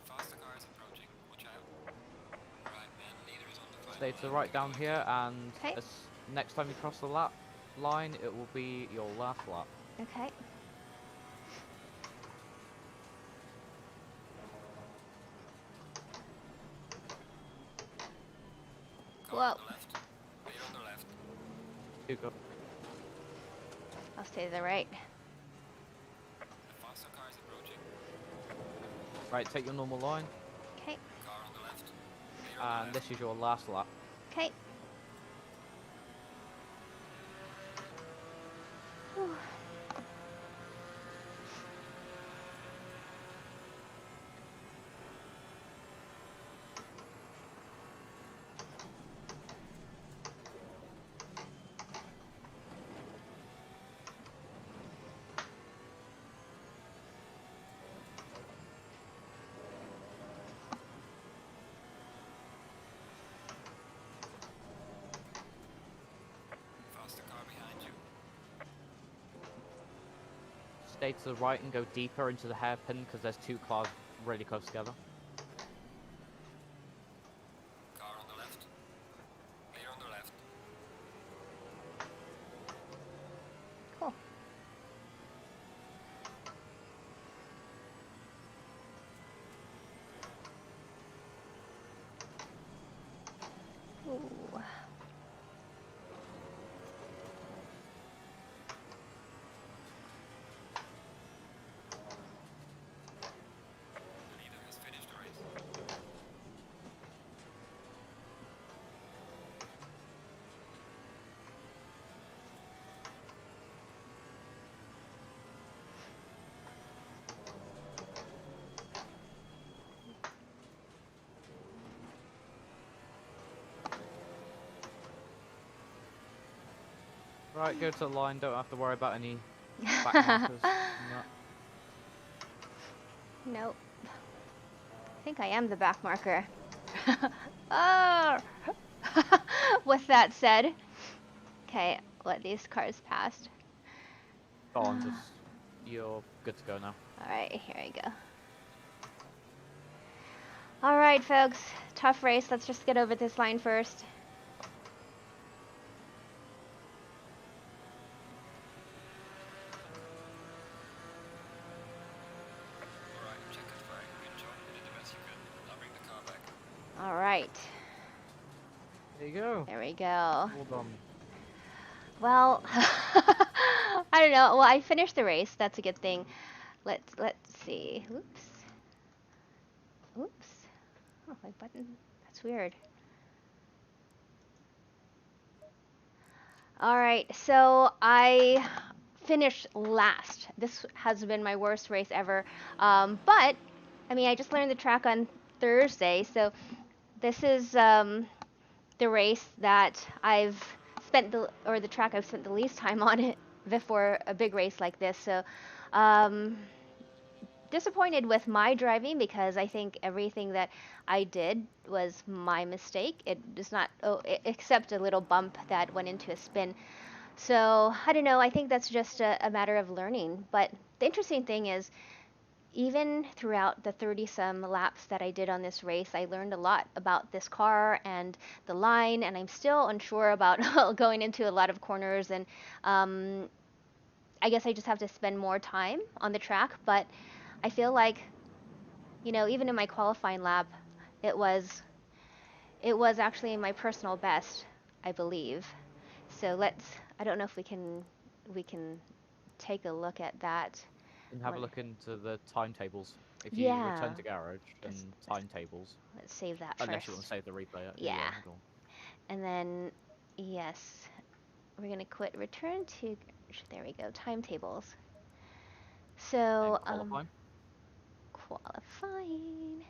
Faster cars approaching. Watch out. Right, man. Leader is on the final Stay to the line. right down here, and Okay. next time you cross the line, it will be your last lap. Okay. Car Whoa. on the left. Clear on the left. You go. I'll stay to the right. The faster car is approaching. Right, take your normal line, Okay. Car on the left. Clear on and the left. this is your last lap. Okay. Whew. Faster car behind you. Stay to the right and go deeper into the hairpin because there's 2 cars really close together. Car on the left. Clear on the left. Cool. Ooh. The leader has finished the race. Right, go to the line, don't have to worry about any back markers. and that. Nope. I think I am the back marker. Oh! With that said, okay, let these cars past. Go on, just you're good to go now. All right, here I go. All right, folks, tough race. Let's just get over this line first. Alright, check it fine. Good job. You did the best you could. Now bring the car back. All right, There you go. there we go. Well done. Well, I don't know. Well, I finished the race. That's a good thing. Let's see. Oops. Oops. Oh, my button. That's weird. All right, so I finished last. This has been my worst race ever. But I mean, I just learned the track on Thursday, so this is the race that I've the track I've spent the least time on it before a big race like this. So, um, disappointed with my driving because I think everything that I did was my mistake. It does not, except a little bump that went into a spin. So I don't know. I think that's just a matter of learning. But the interesting thing is, even throughout the 30 some laps that I did on this race, I learned a lot about this car and the line, and I'm still unsure about going into a lot of corners. And um, I guess I just have to spend more time on the track. But I feel like, even in my qualifying lap, it was it was actually my personal best, I believe. So I don't know if we can take a look at that. You can have a One, look into the timetables. If you yeah. return to garage Let's, and let's timetables, let's save that unless you want first. to save the replay. Yeah, Yeah. go on. And then yes, we're gonna quit return to there we go, timetables. And So qualifying. qualifying.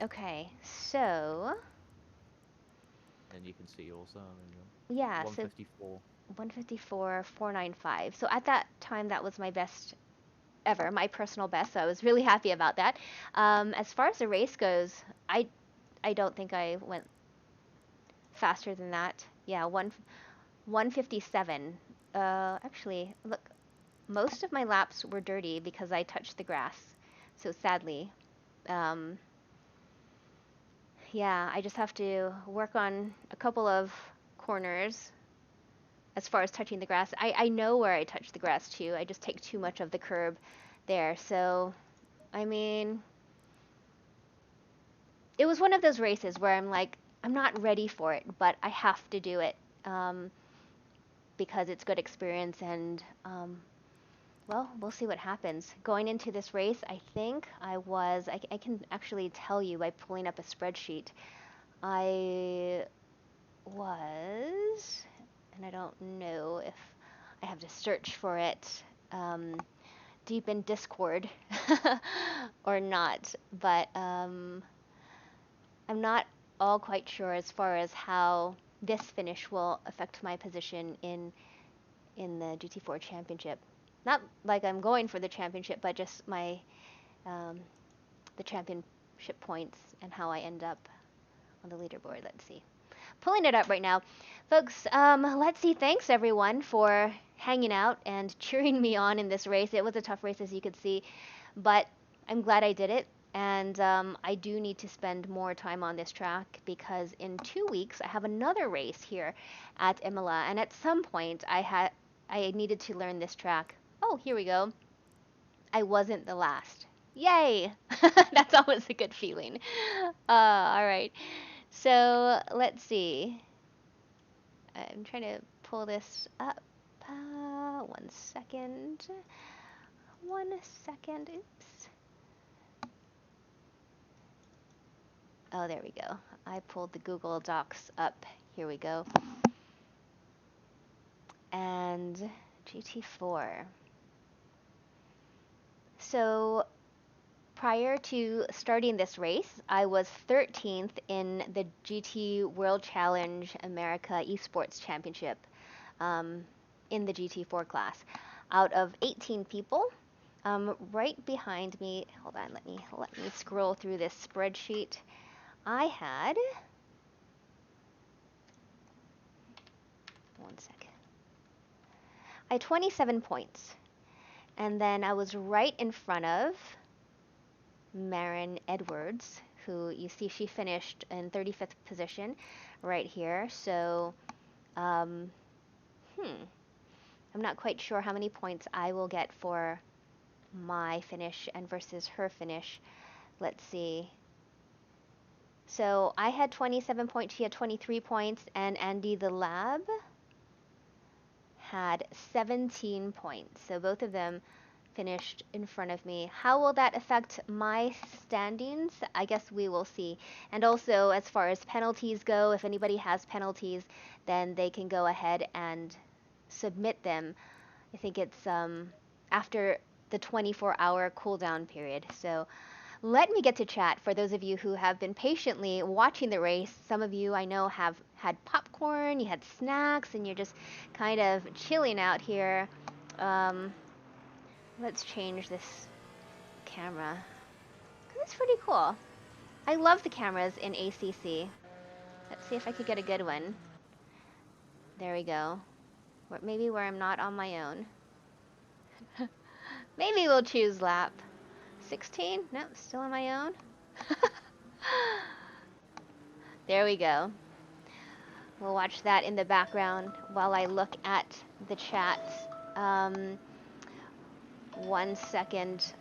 Okay, so And you can see yours. There you go. yeah, so 154. 154,495. So at that time, that was my best ever, my personal best. So I was really happy about that. As far as the race goes, I I don't think I went faster than that. Yeah, 157. Actually, look, most of my laps were dirty because I touched the grass. So sadly, um, yeah, I just have to work on a couple of corners as far as touching the grass. I know where I touch the grass too. I just take too much of the curb there. So, I mean, it was one of those races where I'm like, I'm not ready for it, but I have to do it um, because it's good experience. And, well, we'll see what happens. Going into this race, I think I can actually tell you by pulling up a spreadsheet. I was, and I don't know if I have to search for it deep in Discord or not, but I'm not all quite sure as far as how this finish will affect my position in the GT4 championship. Not like I'm going for the championship, but just my um, the championship points and how I end up on the leaderboard. Let's see. Pulling it up right now. Folks, let's see. Thanks everyone for hanging out and cheering me on in this race. It was a tough race, as you could see, but I'm glad I did it. And I do need to spend more time on this track because in 2 weeks I have another race here at Imola, and at some point I needed to learn this track. Oh, here we go. I wasn't the last. Yay! That's always a good feeling. All right. So let's see. I'm trying to pull this up. 1 second. 1 second. Oops. Oh, there we go. I pulled the Google Docs up. Here we go. And GT4. So prior to starting this race, I was 13th in the GT World Challenge America Esports Championship in the GT4 class. Out of 18 people, right behind me, hold on, let me scroll through this spreadsheet. I had one second. I had 27 points. And then I was right in front of Marin Edwards, who you see she finished in 35th position right here. So, I'm not quite sure how many points I will get for my finish and versus her finish. Let's see. So I had 27 points, she had 23 points, and Andy the Lab had 17 points. So both of them finished in front of me. How will that affect my standings? I guess we will see. And also, as far as penalties go, if anybody has penalties, then they can go ahead and submit them. I think it's after the 24-hour cooldown period. So let me get to chat for those of you who have been patiently watching the race. Some of you I know have had popcorn, you had snacks, and you're just kind of chilling out here. Let's change this camera. That's pretty cool. I love the cameras in ACC. Let's see if I could get a good one. There we go. Maybe where I'm not on my own. Maybe we'll choose lap 16. No, still on my own. There we go. We'll watch that in the background while I look at the chat. 1 second.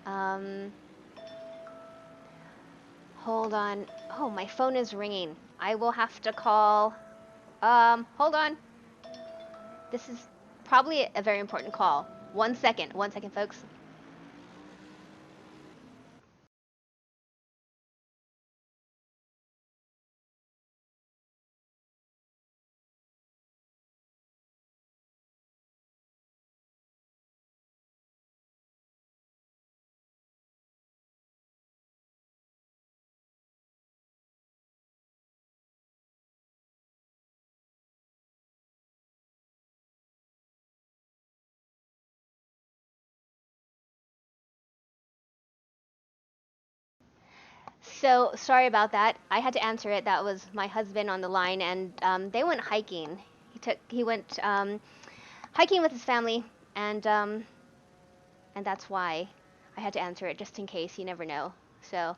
Hold on. Oh, my phone is ringing. I will have to call. Hold on. This is probably a very important call. 1 second. 1 second, folks. So sorry about that. I had to answer it. That was my husband on the line, and they went hiking. He went hiking with his family, and that's why I had to answer it, just in case. You never know. So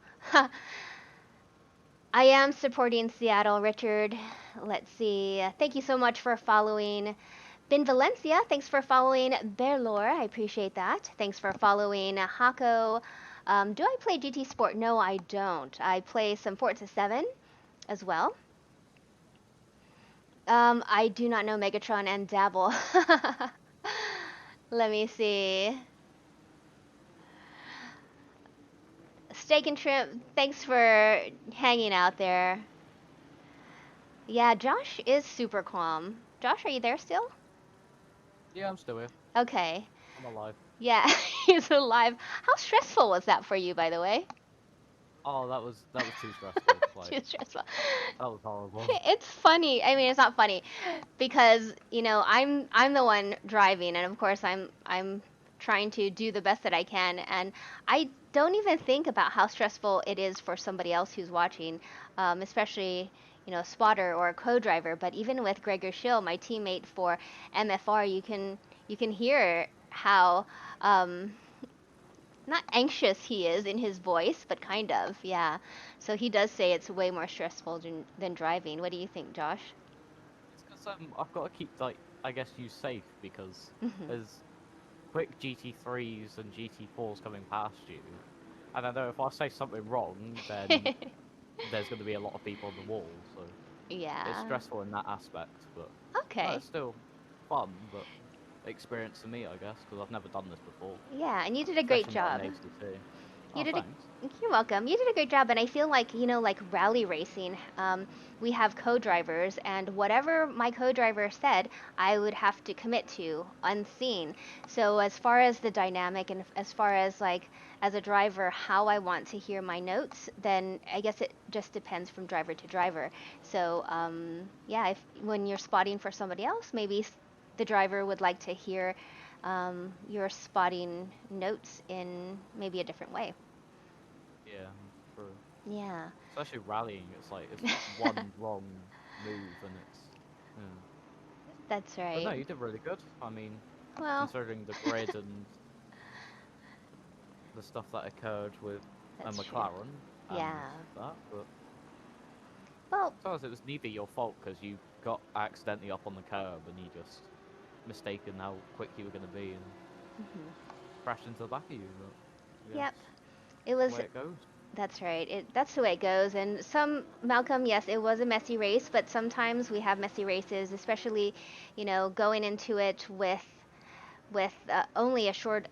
I am supporting Seattle, Richard. Let's see. Thank you so much for following. Bin Valencia, thanks for following. Berlor, I appreciate that. Thanks for following. Hako. Do I play GT Sport? No, I don't. I play some Forza 7 as well. I do not know Megatron and Dabble. Let me see. Steak and Shrimp, thanks for hanging out there. Yeah, Josh is super calm. Josh, are you there still? Yeah, I'm still here. Okay. I'm alive. Yeah, he's alive. How stressful was that for you, by the way? Oh, that was too stressful. Like, Too stressful. that was horrible. It's funny. I mean, it's not funny because, I'm the one driving, and of course I'm trying to do the best that I can, and I don't even think about how stressful it is for somebody else who's watching, especially a spotter or a co-driver. But even with Gregor Schill, my teammate for MFR, you can hear how not anxious he is in his voice, but kind of, yeah. So he does say it's way more stressful than driving. What do you think, Josh? It's because I've got to keep, like, I guess, you safe, because Mhm. there's quick GT3s and GT4s coming past you, and I know if I say something wrong, then there's going to be a lot of people on the wall, so it's Yeah. stressful in that aspect, but no, Okay. it's still fun, but experience for me, I guess, because I've never done this before, Yeah, and you did a great especially not job. in ACC. You Oh, did a thanks. You're welcome. You did a great job, and I feel like, like rally racing, we have co-drivers, and whatever my co-driver said, I would have to commit to unseen. So as far as the dynamic and as far as like as a driver, how I want to hear my notes, then I guess it just depends from driver to driver. So yeah, if when you're spotting for somebody else, maybe the driver would like to hear your spotting notes in maybe a different way. Yeah, true. Yeah. Especially rallying, it's like, it's one wrong move and it's, yeah. That's But no, right. you did really good. I mean, Well, considering the grid and the stuff that occurred with a that's true. McLaren and Yeah. that, but Well, sometimes it was neither your fault because you got accidentally up on the curb and you just mistaken how quick you were going to be and mhm. crashed into the back of you. But I guess Yep. It that's the was. way it goes. That's right. That's the way it goes. And Malcolm, yes, it was a messy race, but sometimes we have messy races, especially, going into it with only a short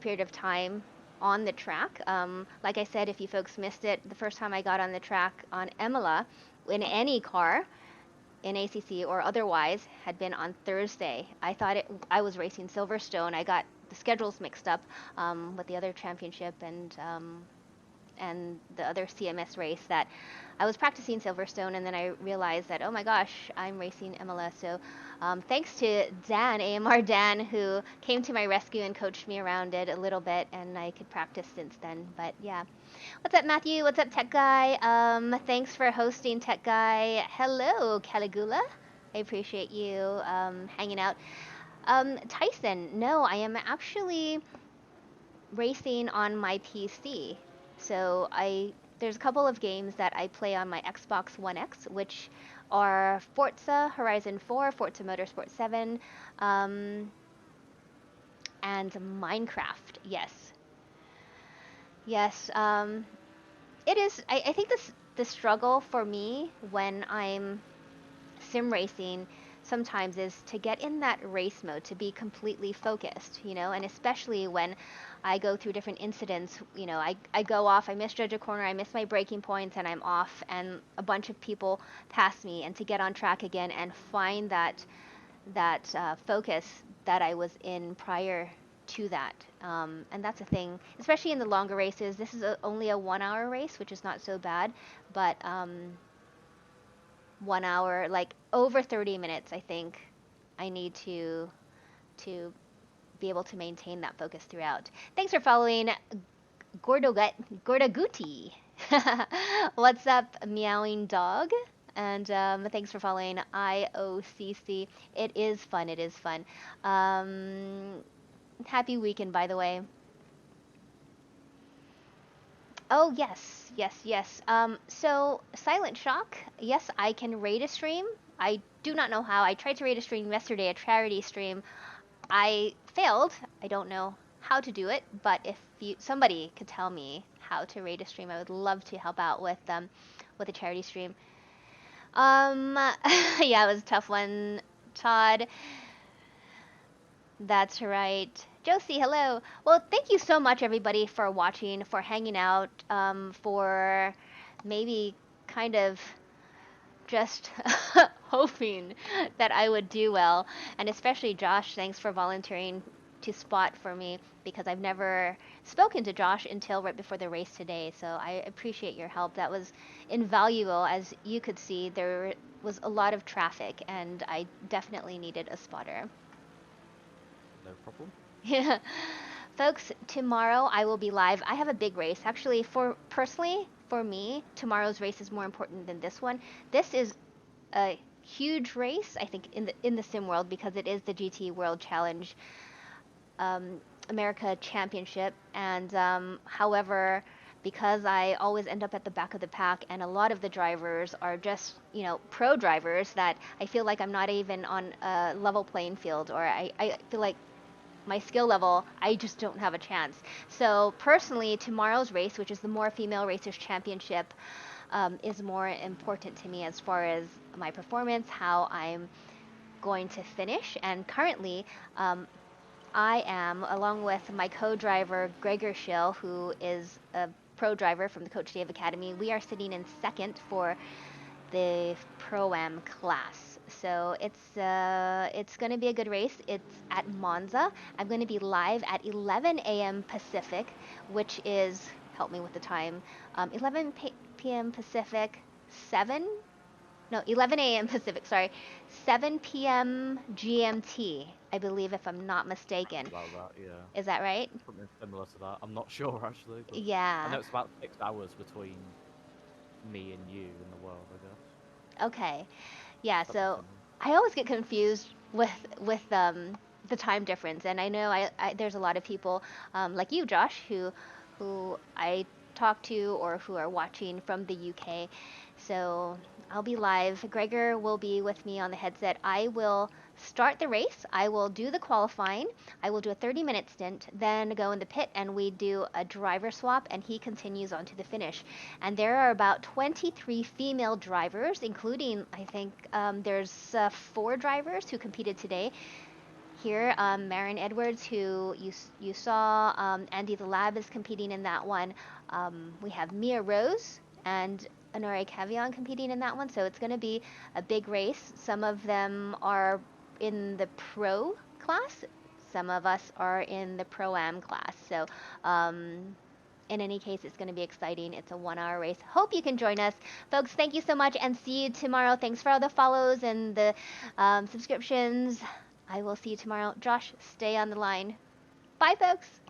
period of time on the track. Like I said, if you folks missed it, the first time I got on the track on Imola in any car in ACC or otherwise had been on Thursday. I was racing Silverstone. I got the schedules mixed up with the other championship and the other CMS race that I was practicing Silverstone, and then I realized that, oh my gosh, I'm racing MLS. So thanks to Dan, AMR Dan, who came to my rescue and coached me around it a little bit, and I could practice since then. But yeah. What's up, Matthew? What's up, Tech Guy? Thanks for hosting, Tech Guy. Hello, Caligula. I appreciate you hanging out. Tyson, no, I am actually racing on my PC. So there's a couple of games that I play on my Xbox One X, which are Forza Horizon 4, Forza Motorsport 7, um, and Minecraft. Yes, yes. It is. I think the struggle for me when I'm sim racing sometimes is to get in that race mode, to be completely focused, and especially when I go through different incidents, I go off, I misjudge a corner, I miss my braking points, and I'm off, and a bunch of people pass me, and to get on track again and find that focus that I was in prior to that. And that's a thing, especially in the longer races. This is only a 1 hour race, which is not so bad, but 1 hour, like over 30 minutes, I think I need to be able to maintain that focus throughout. Thanks for following Gordaguti. What's up, meowing dog? And thanks for following IOCC. It is fun. It is fun. Happy weekend, by the way. Oh, yes, yes, yes. So Silent Shock, yes, I can raid a stream. I do not know how. I tried to raid a stream yesterday, a charity stream. I failed. I don't know how to do it, but if somebody could tell me how to raid a stream, I would love to help out with a charity stream. Yeah, it was a tough one, Todd. That's right. Josie, hello. Well, thank you so much, everybody, for watching, for hanging out, for maybe kind of just hoping that I would do well. And especially Josh, thanks for volunteering to spot for me because I've never spoken to Josh until right before the race today. So I appreciate your help. That was invaluable. As you could see, there was a lot of traffic, and I definitely needed a spotter. No problem. Yeah. Folks, tomorrow I will be live. I have a big race. Actually, for me, tomorrow's race is more important than this one. This is a huge race, I think, in the sim world because it is the GT World Challenge America Championship. And however, because I always end up at the back of the pack, and a lot of the drivers are just pro drivers that I feel like I'm not even on a level playing field, or I feel like my skill level, I just don't have a chance. So personally, tomorrow's race, which is the More Female Racers Championship, is more important to me as far as my performance, how I'm going to finish. And currently, I am, along with my co-driver Gregor Schill, who is a pro driver from the Coach Dave Academy, we are sitting in second for the Pro-Am class. So it's going to be a good race. It's at Monza. I'm going to be live at 11 a.m. Pacific, which is, help me with the time, 11 p.m. Pacific, 7? No, 11 a.m. Pacific, sorry, 7 p.m. GMT, I believe, if I'm not mistaken. About that, yeah. Is that right? Something similar to that. I'm not sure actually, but I Yeah. know it's about 6 hours between me and you in the world, I guess. Okay. Yeah, Something so similar. I always get confused with the time difference. And I know there's a lot of people like you, Josh, who I talk to or who are watching from the UK. So I'll be live. Gregor will be with me on the headset. I will start the race. I will do the qualifying. I will do a 30-minute stint, then go in the pit and we do a driver swap and he continues on to the finish. And there are about 23 female drivers, including, I think, there's 4 drivers who competed today. Here, Marin Edwards, who you saw, Andy the Lab is competing in that one. We have Mia Rose and Honore Cavion competing in that one, so it's going to be a big race. Some of them are in the pro class. Some of us are in the pro-am class. So in any case, it's going to be exciting. It's a 1-hour race. Hope you can join us. Folks, thank you so much and see you tomorrow. Thanks for all the follows and the subscriptions. I will see you tomorrow. Josh, stay on the line. Bye, folks.